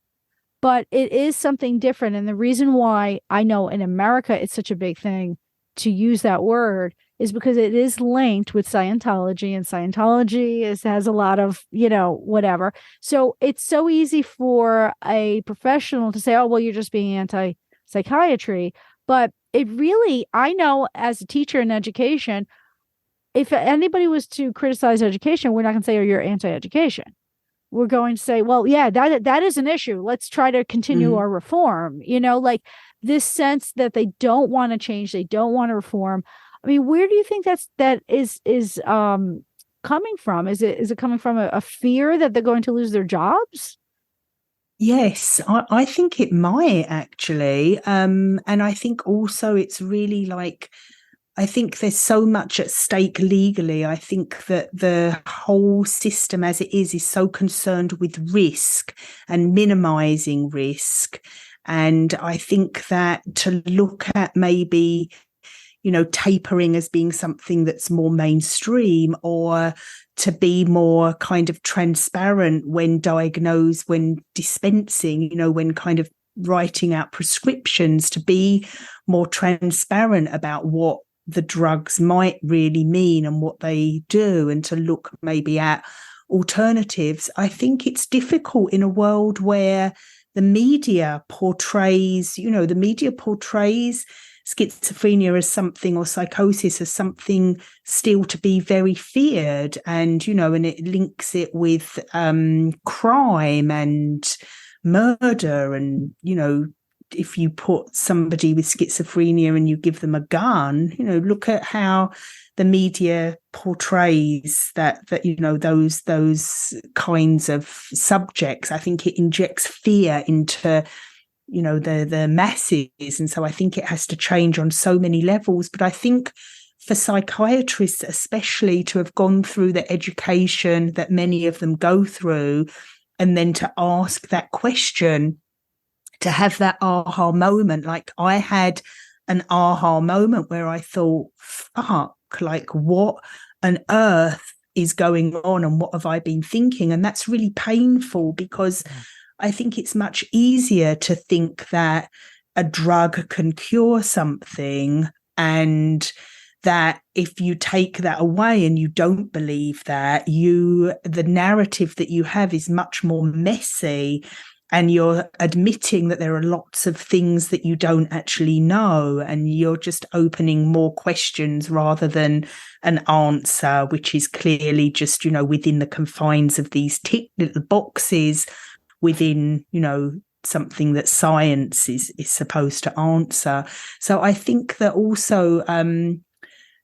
but it is something different. And the reason why I know in America it's such a big thing to use that word is because it is linked with Scientology, and Scientology has a lot of, whatever. So it's so easy for a professional to say, oh, well, you're just being anti-psychiatry. But it really, I know as a teacher in education, if anybody was to criticize education, we're not going to say, oh, you're anti-education. We're going to say, well, yeah, that is an issue. Let's try to continue our reform. Like this sense that they don't want to change, they don't want to reform. I mean, where do you think that is coming from? Is it coming from a fear that they're going to lose their jobs? Yes, I think it might actually. And I think also it's really like, I think there's so much at stake legally. I think that the whole system as it is so concerned with risk and minimizing risk. And I think that to look at maybe, tapering as being something that's more mainstream, or to be more kind of transparent when diagnosed, when dispensing, when kind of writing out prescriptions, to be more transparent about what the drugs might really mean and what they do, and to look maybe at alternatives. I think it's difficult in a world where the media portrays schizophrenia as something, or psychosis as something still to be very feared, and and it links it with crime and murder and if you put somebody with schizophrenia and you give them a gun, look at how the media portrays that those kinds of subjects. I think it injects fear into the masses, and so I think it has to change on so many levels. But I think for psychiatrists especially to have gone through the education that many of them go through, and then to ask that question, to have that aha moment. Like I had an aha moment where I thought, fuck, like what on earth is going on and what have I been thinking? And that's really painful, because I think it's much easier to think that a drug can cure something, and that if you take that away and you don't believe that, the narrative that you have is much more messy, and you're admitting that there are lots of things that you don't actually know, and you're just opening more questions rather than an answer, which is clearly just, within the confines of these tick little boxes within, something that science is supposed to answer. So I think that also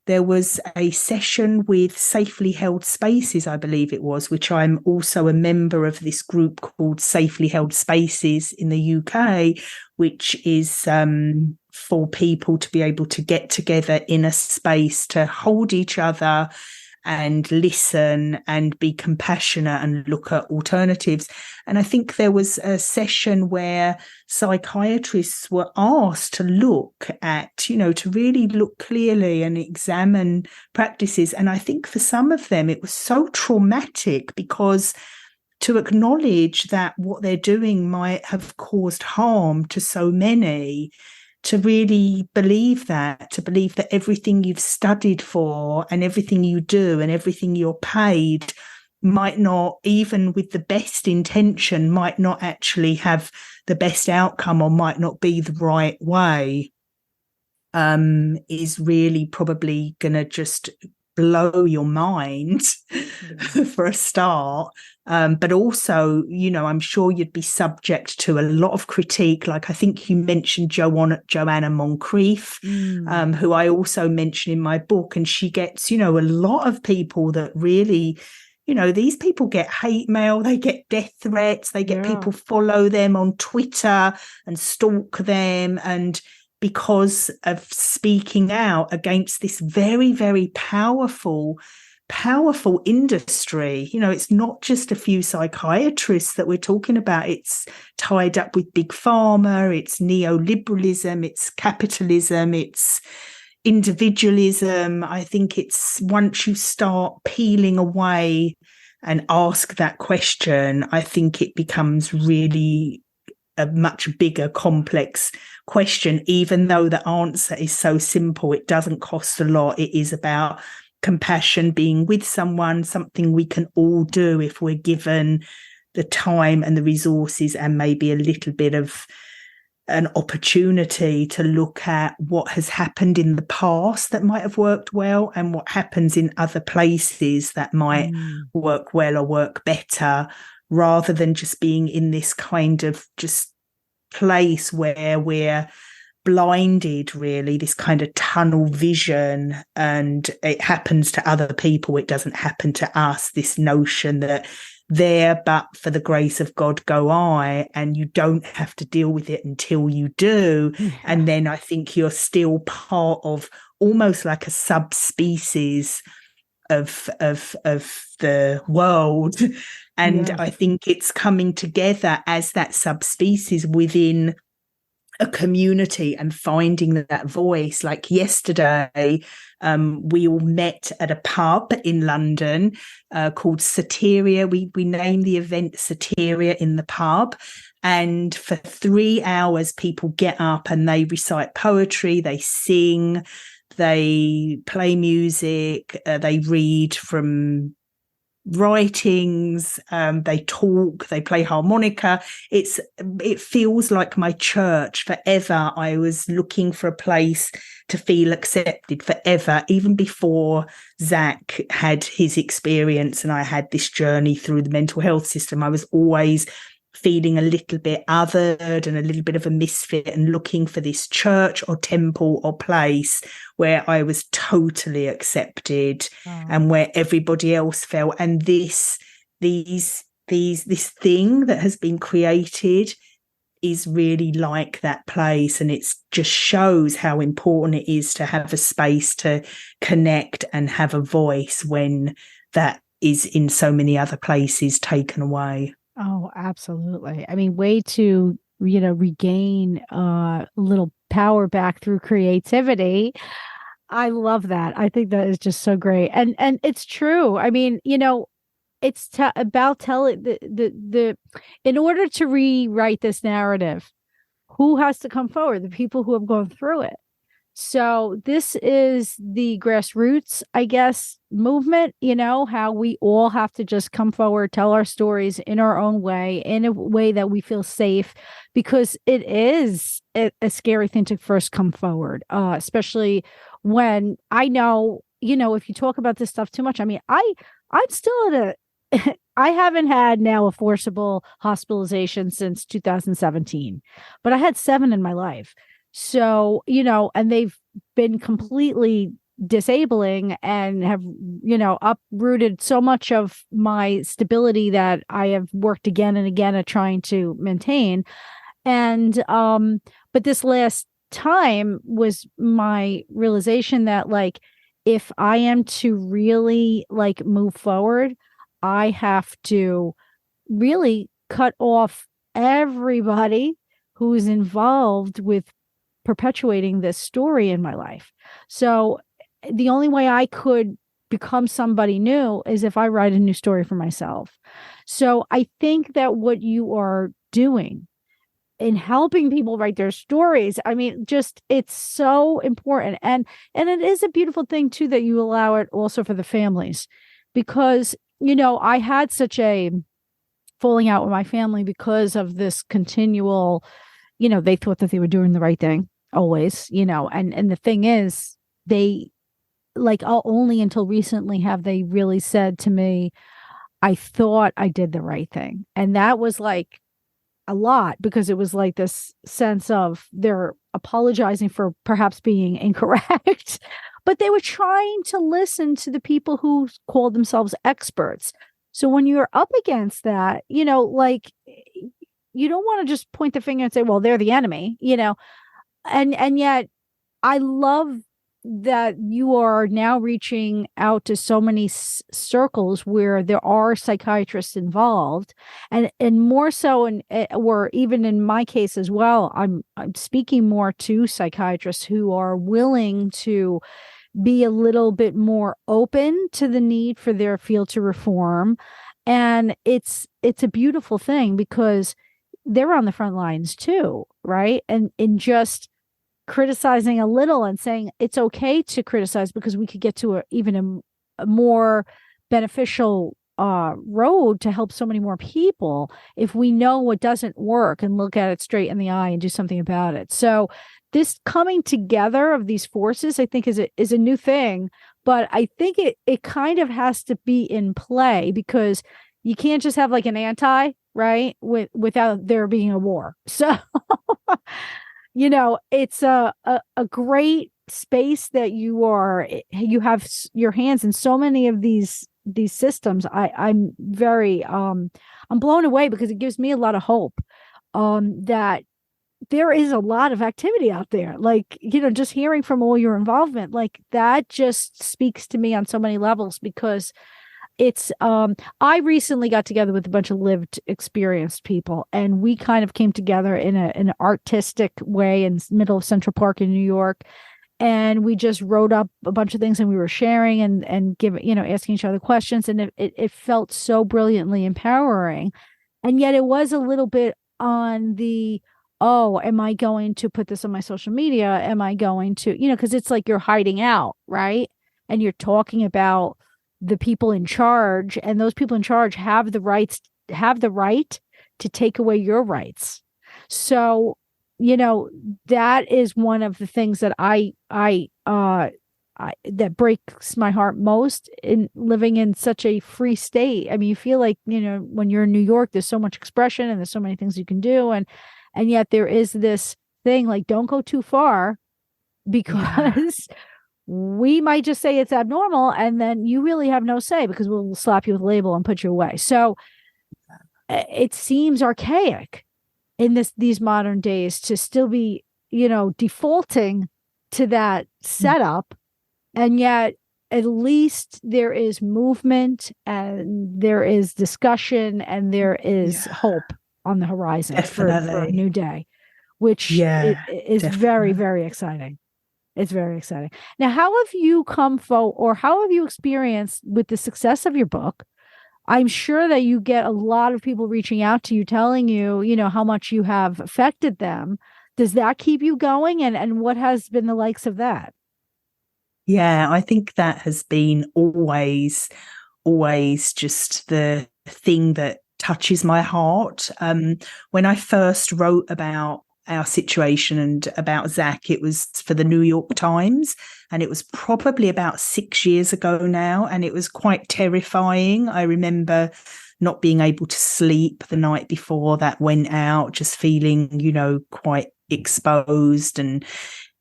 there was a session with Safely Held Spaces, I believe it was, which I'm also a member of this group called Safely Held Spaces in the UK, which is for people to be able to get together in a space to hold each other and listen and be compassionate and look at alternatives. And I think there was a session where psychiatrists were asked to look at, to really look clearly and examine practices. And I think for some of them, it was so traumatic, because to acknowledge that what they're doing might have caused harm to so many, to really believe that, everything you've studied for and everything you do and everything you're paid might not, even with the best intention, might not actually have the best outcome, or might not be the right way, is really probably going to just blow your mind for a start. But also, I'm sure you'd be subject to a lot of critique. Like I think you mentioned Joanna Moncrief, who I also mention in my book, and she gets, a lot of people that really, these people get hate mail, they get death threats, they get people follow them on Twitter and stalk them, and because of speaking out against this very, very powerful industry. It's not just a few psychiatrists that we're talking about. It's tied up with big pharma, it's neoliberalism, it's capitalism, it's individualism. I think it's once you start peeling away and ask that question, I think it becomes really a much bigger, complex question, even though the answer is so simple. It doesn't cost a lot. It is about compassion, being with someone, something we can all do if we're given the time and the resources, and maybe a little bit of an opportunity to look at what has happened in the past that might have worked well, and what happens in other places that might work well or work better, rather than just being in this kind of just place where we're blinded, really, this kind of tunnel vision, and it happens to other people, it doesn't happen to us, this notion that there but for the grace of God go I, and you don't have to deal with it until you do. And then I think you're still part of almost like a subspecies of the world, and I think it's coming together as that subspecies within a community and finding that voice. Like yesterday, we all met at a pub in London called Soteria. We named the event Soteria in the pub. And for 3 hours, people get up and they recite poetry, they sing, they play music, they read from writings, they talk, they play harmonica. It feels like my church. Forever I was looking for a place to feel accepted, forever, even before Zach had his experience and I had this journey through the mental health system. I was always feeling a little bit othered and a little bit of a misfit, and looking for this church or temple or place where I was totally accepted and where everybody else felt. And this thing that has been created is really like that place, and it just shows how important it is to have a space to connect and have a voice when that is in so many other places taken away. Oh, absolutely. I mean, way to, regain a little power back through creativity. I love that. I think that is just so great. And it's true. I mean, it's about telling the in order to rewrite this narrative, who has to come forward? The people who have gone through it. So this is the grassroots, I guess, movement, how we all have to just come forward, tell our stories in our own way, in a way that we feel safe, because it is a scary thing to first come forward, especially when I know, if you talk about this stuff too much, I mean, I'm still at I haven't had now a forcible hospitalization since 2017, but I had 7 in my life. So, and they've been completely disabling and have, uprooted so much of my stability that I have worked again and again at trying to maintain. And, but this last time was my realization that, like, if I am to really move forward, I have to really cut off everybody who's involved with perpetuating this story in my life. So the only way I could become somebody new is if I write a new story for myself. So I think that what you are doing in helping people write their stories, I mean, just, it's so important. And it is a beautiful thing too, that you allow it also for the families, because, I had such a falling out with my family because of this continual, they thought that they were doing the right thing always, and the thing is, they only until recently have they really said to me, I thought I did the right thing. And that was like a lot, because it was like this sense of they're apologizing for perhaps being incorrect, but they were trying to listen to the people who called themselves experts. So when you're up against that, you don't want to just point the finger and say, well, they're the enemy, and yet I love that you are now reaching out to so many circles where there are psychiatrists involved, and more so, or even in my case as well, I'm speaking more to psychiatrists who are willing to be a little bit more open to the need for their field to reform. And it's a beautiful thing, because they're on the front lines too, right? And in just criticizing a little and saying it's okay to criticize, because we could get to even a more beneficial road to help so many more people if we know what doesn't work and look at it straight in the eye and do something about it. So this coming together of these forces, I think, is a new thing, but I think it kind of has to be in play, because you can't just have an anti, right, without there being a war. So it's a great space that you have your hands in so many of these systems. I'm very I'm blown away, because it gives me a lot of hope that there is a lot of activity out there. Just hearing from all your involvement, that just speaks to me on so many levels, because it's I recently got together with a bunch of lived experienced people, and we kind of came together in an artistic way in the middle of Central Park in New York, and we just wrote up a bunch of things, and we were sharing and giving, asking each other questions, and it felt so brilliantly empowering. And yet it was a little bit on the, oh, am I going to put this on my social media? Am I going to, because it's like you're hiding out, right? And you're talking about the people in charge, and those people in charge have the right to take away your rights. So, that is one of the things that I that breaks my heart most in living in such a free state. I mean, you feel like, when you're in New York, there's so much expression and there's so many things you can do. And yet there is this thing like, don't go too far because we might just say it's abnormal. And then you really have no say because we'll slap you with a label and put you away. So it seems archaic in these modern days to still be, defaulting to that setup. And yet at least there is movement and there is discussion and there is hope on the horizon for a new day, which is very, very exciting. It's very exciting. Now, how have you how have you experienced with the success of your book? I'm sure that you get a lot of people reaching out to you, telling you, how much you have affected them. Does that keep you going? And what has been the likes of that? Yeah, I think that has been always just the thing that touches my heart. When I first wrote about our situation and about Zach, it was for the New York Times, and it was probably about 6 years ago now, and it was quite terrifying. I remember not being able to sleep the night before that went out, just feeling, quite exposed and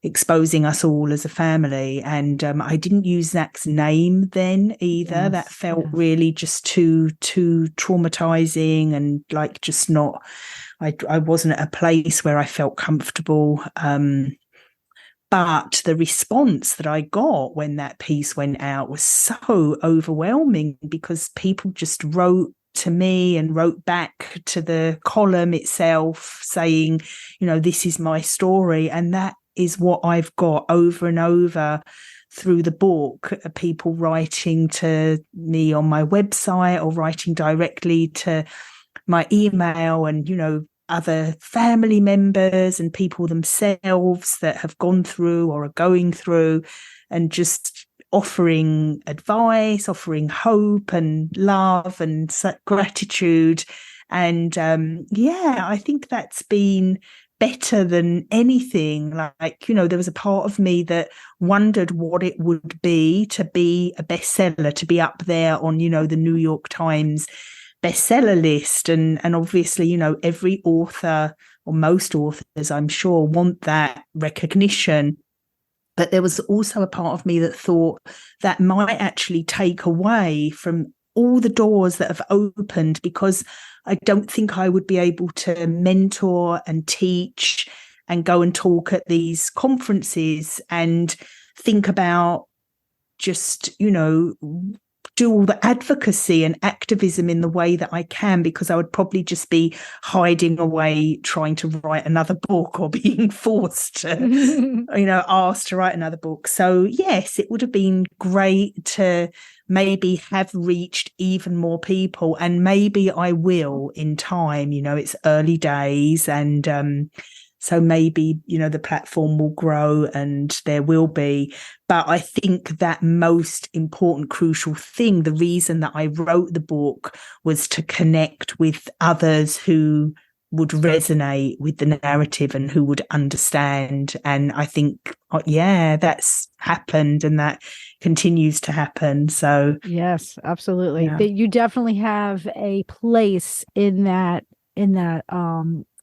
exposing us all as a family. And I didn't use Zach's name then either. Yes, that felt really just too traumatizing and like just not, I wasn't at a place where I felt comfortable. But the response that I got when that piece went out was so overwhelming because people just wrote to me and wrote back to the column itself saying, this is my story. And that is what I've got over and over through the book, people writing to me on my website or writing directly to my email and, other family members and people themselves that have gone through or are going through, and just offering advice, offering hope and love and gratitude. And I think that's been better than anything. Like, there was a part of me that wondered what it would be to be a bestseller, to be up there on, the New York Times bestseller list. And obviously, every author or most authors, I'm sure, want that recognition. But there was also a part of me that thought that might actually take away from all the doors that have opened, because I don't think I would be able to mentor and teach and go and talk at these conferences and think about just, do all the advocacy and activism in the way that I can, because I would probably just be hiding away trying to write another book or being forced to, asked to write another book. So yes, it would have been great to maybe have reached even more people, and maybe I will in time. It's early days, and so maybe, the platform will grow and there will be. But I think that most important, crucial thing, the reason that I wrote the book, was to connect with others who would resonate with the narrative and who would understand. And I think, that's happened and that continues to happen. So yes, absolutely. You definitely have a place in that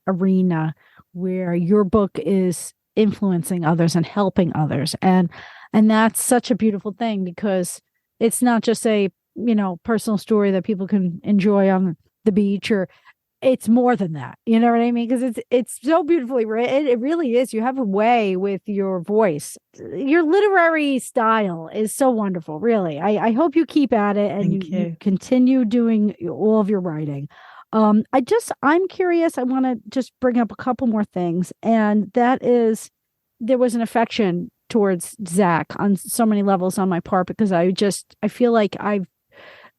arena where your book is influencing others and helping others. And that's such a beautiful thing, because it's not just a, personal story that people can enjoy on the beach, or it's more than that. You know what I mean? Because it's so beautifully written. It really is. You have a way with your voice. Your literary style is so wonderful, really. I hope you keep at it and you continue doing all of your writing. I'm curious. I want to just bring up a couple more things. And that is, there was an affection towards Zach on so many levels on my part, because I feel like I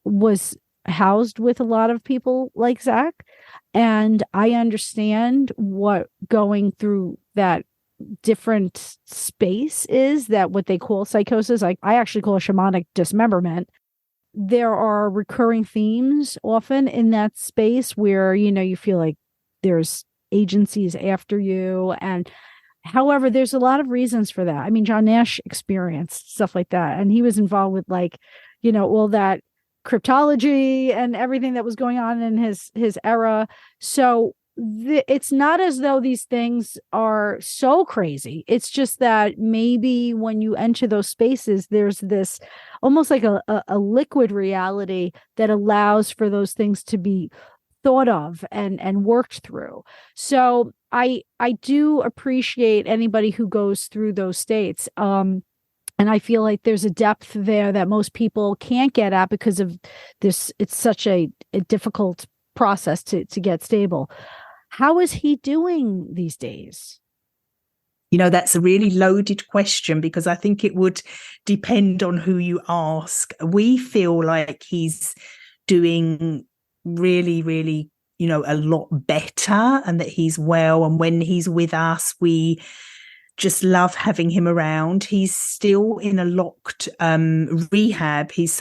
was housed with a lot of people like Zach. And I understand what going through that different space is, that what they call psychosis. I actually call shamanic dismemberment. There are recurring themes often in that space where, you feel like there's agencies after you. And However, there's a lot of reasons for that. I mean, John Nash experienced stuff like that, and he was involved with like, all that cryptology and everything that was going on in his era. So it's not as though these things are so crazy. It's just that maybe when you enter those spaces, there's this almost like a liquid reality that allows for those things to be thought of and worked through. So I do appreciate anybody who goes through those states. And I feel like there's a depth there that most people can't get at because of this. It's such a difficult process to get stable. How is he doing these days? That's a really loaded question because I think it would depend on who you ask. We feel like he's doing really, really, a lot better and that he's well. And when he's with us, we just love having him around. He's still in a locked rehab. He's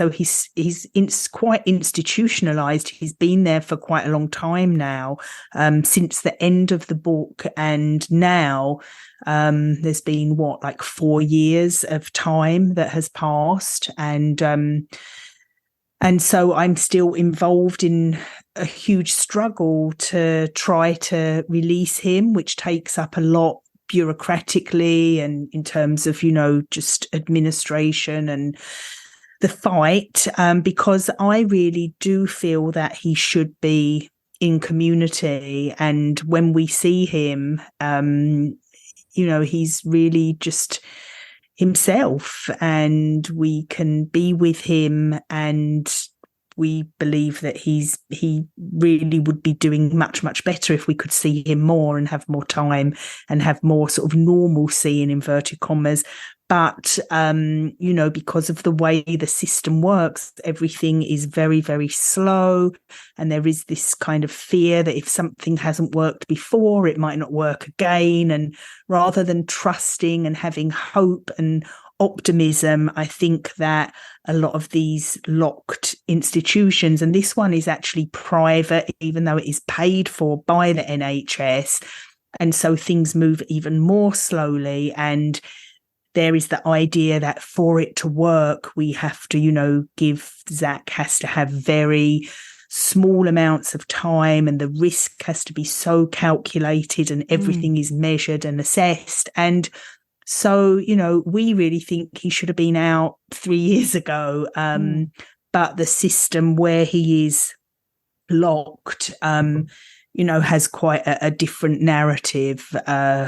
quite institutionalized. He's been there for quite a long time now, since the end of the book. And now there's been 4 years of time that has passed. And so I'm still involved in a huge struggle to try to release him, which takes up a lot bureaucratically and in terms of, just administration and the fight, because I really do feel that he should be in community. And when we see him, he's really just himself and we can be with him, and we believe that he really would be doing much, much better if we could see him more and have more time and have more sort of normalcy in inverted commas. But, because of the way the system works, everything is very, very slow. And there is this kind of fear that if something hasn't worked before, it might not work again. And rather than trusting and having hope and optimism, I think that a lot of these locked institutions, and this one is actually private, even though it is paid for by the NHS. And so things move even more slowly. And there is the idea that for it to work, we have to, Zach has to have very small amounts of time and the risk has to be so calculated and everything is measured and assessed. And so, we really think he should have been out 3 years ago. But the system where he is locked, has quite a different narrative,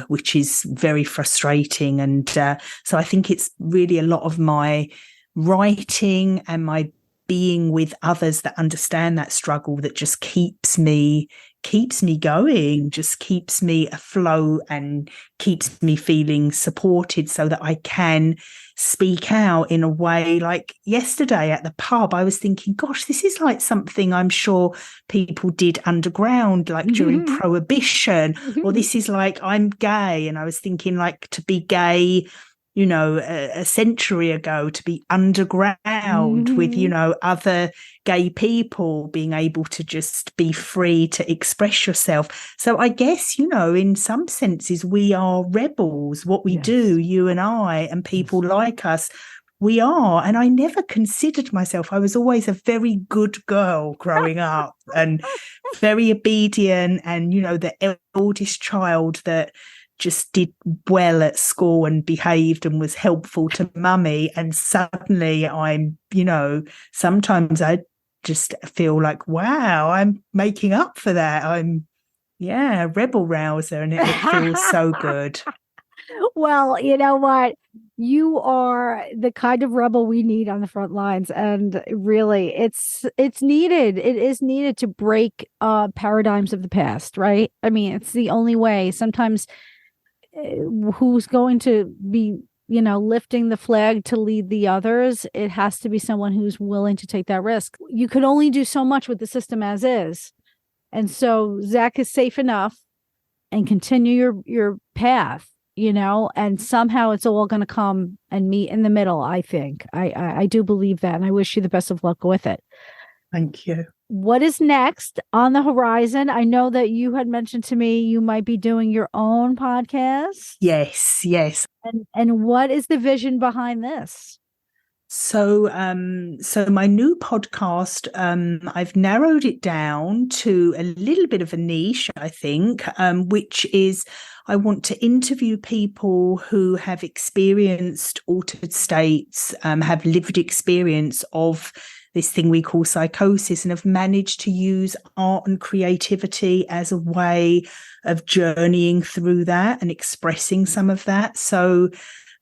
which is very frustrating. And so I think it's really a lot of my writing and my being with others that understand that struggle that just keeps me going, just keeps me afloat and keeps me feeling supported so that I can speak out in a way. Like yesterday at the pub, I was thinking, gosh, this is like something I'm sure people did underground, like during Prohibition, or this is like I'm gay. And I was thinking, like, to be gay, a century ago, to be underground with, other gay people, being able to just be free to express yourself. So I guess, in some senses, we are rebels. What we do, you and I and people like us, we are. And I never considered myself. I was always a very good girl growing up and very obedient and, the eldest child that just did well at school and behaved and was helpful to mummy. And suddenly I'm, sometimes I just feel like, wow, I'm making up for that. I'm, rebel rouser, and it feels so good. Well, you know what? You are the kind of rebel we need on the front lines. And really, it's needed. It is needed to break paradigms of the past, right? I mean, it's the only way. Sometimes who's going to be, lifting the flag to lead the others? It has to be someone who's willing to take that risk. You could only do so much with the system as is. And so Zach is safe enough and continue your path, and somehow it's all going to come and meet in the middle. I think I do believe that. And I wish you the best of luck with it. Thank you. what is next on the horizon? I know that you had mentioned to me you might be doing your own podcast. Yes. And what is the vision behind this? So my new podcast, I've narrowed it down to a little bit of a niche, I think, which is I want to interview people who have experienced altered states, have lived experience of this thing we call psychosis, and have managed to use art and creativity as a way of journeying through that and expressing some of that. So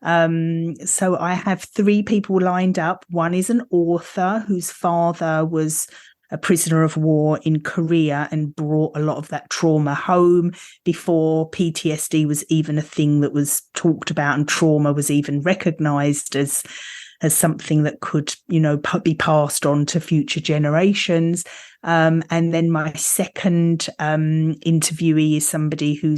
I have 3 people lined up. One is an author whose father was a prisoner of war in Korea and brought a lot of that trauma home before PTSD was even a thing that was talked about, and trauma was even recognized as something that could, be passed on to future generations. And then my second interviewee is somebody who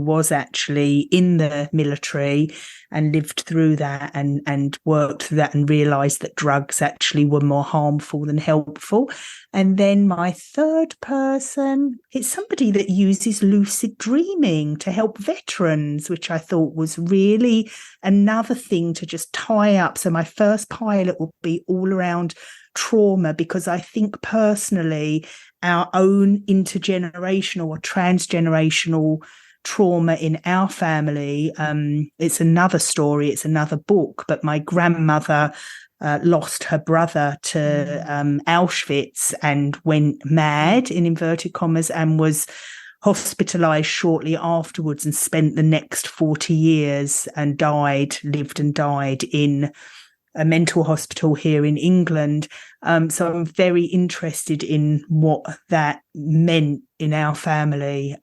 was actually in the military and lived through that and worked through that and realised that drugs actually were more harmful than helpful. And then my third person, it's somebody that uses lucid dreaming to help veterans, which I thought was really another thing to just tie up. So my first pilot will be all around trauma, because I think personally our own intergenerational or transgenerational trauma in our family, it's another story, it's another book, but my grandmother lost her brother to Auschwitz and went mad, in inverted commas, and was hospitalized shortly afterwards and spent the next 40 years and lived and died in a mental hospital here in England. So I'm very interested in what that meant in our family.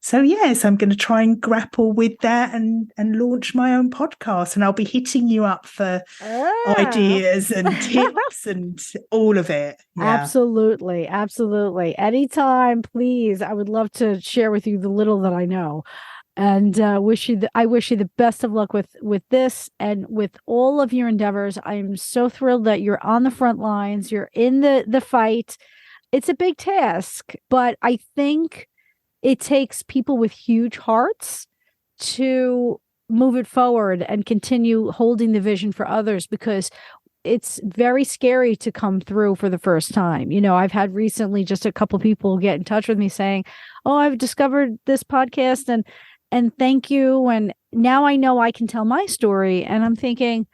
So yes, I'm going to try and grapple with that and launch my own podcast. And I'll be hitting you up for ideas and tips and all of it. Yeah. Absolutely. Anytime, please. I would love to share with you the little that I know. And I wish you the best of luck with this and with all of your endeavors. I'm so thrilled that you're on the front lines. You're in the fight. It's a big task, but I think it takes people with huge hearts to move it forward and continue holding the vision for others, because it's very scary to come through for the first time. I've had recently just a couple people get in touch with me saying, "Oh, I've discovered this podcast and thank you. And now I know I can tell my story." And I'm thinking,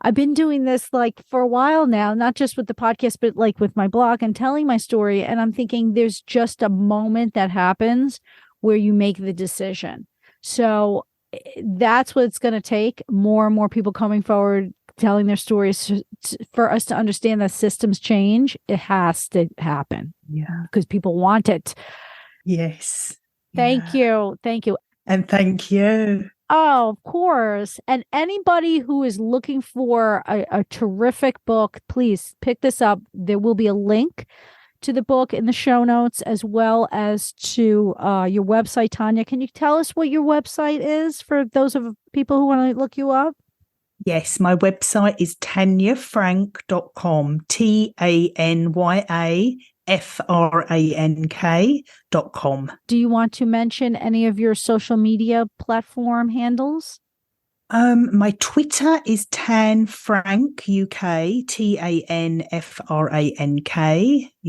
I've been doing this for a while now, not just with the podcast, but with my blog and telling my story. And I'm thinking there's just a moment that happens where you make the decision. So that's what it's going to take. More and more people coming forward, telling their stories for us to understand that systems change. It has to happen. Yeah. Because people want it. Yes. Thank you. And thank you. Oh, of course. And anybody who is looking for a terrific book, please pick this up. There will be a link to the book in the show notes, as well as to your website, Tanya. Can you tell us what your website is for those of people who want to look you up? Yes, my website is tanyafrank.com, TANYAFRANK.com. Do you want to mention any of your social media platform handles? My Twitter is Tan Frank UK, TANFRANK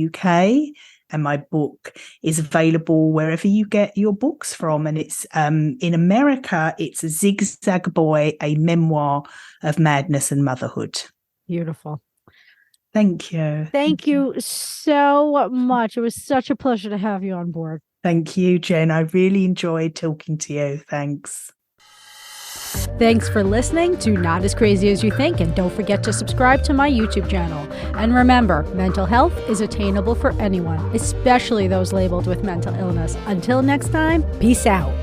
UK. And my book is available wherever you get your books from. And it's in America, it's Zig-Zag Boy, a memoir of madness and motherhood. Beautiful. Thank you. Thank you so much. It was such a pleasure to have you on board. Thank you, Jen. I really enjoyed talking to you. Thanks. Thanks for listening to Not As Crazy As You Think, and don't forget to subscribe to my YouTube channel. And remember, mental health is attainable for anyone, especially those labeled with mental illness. Until next time, peace out.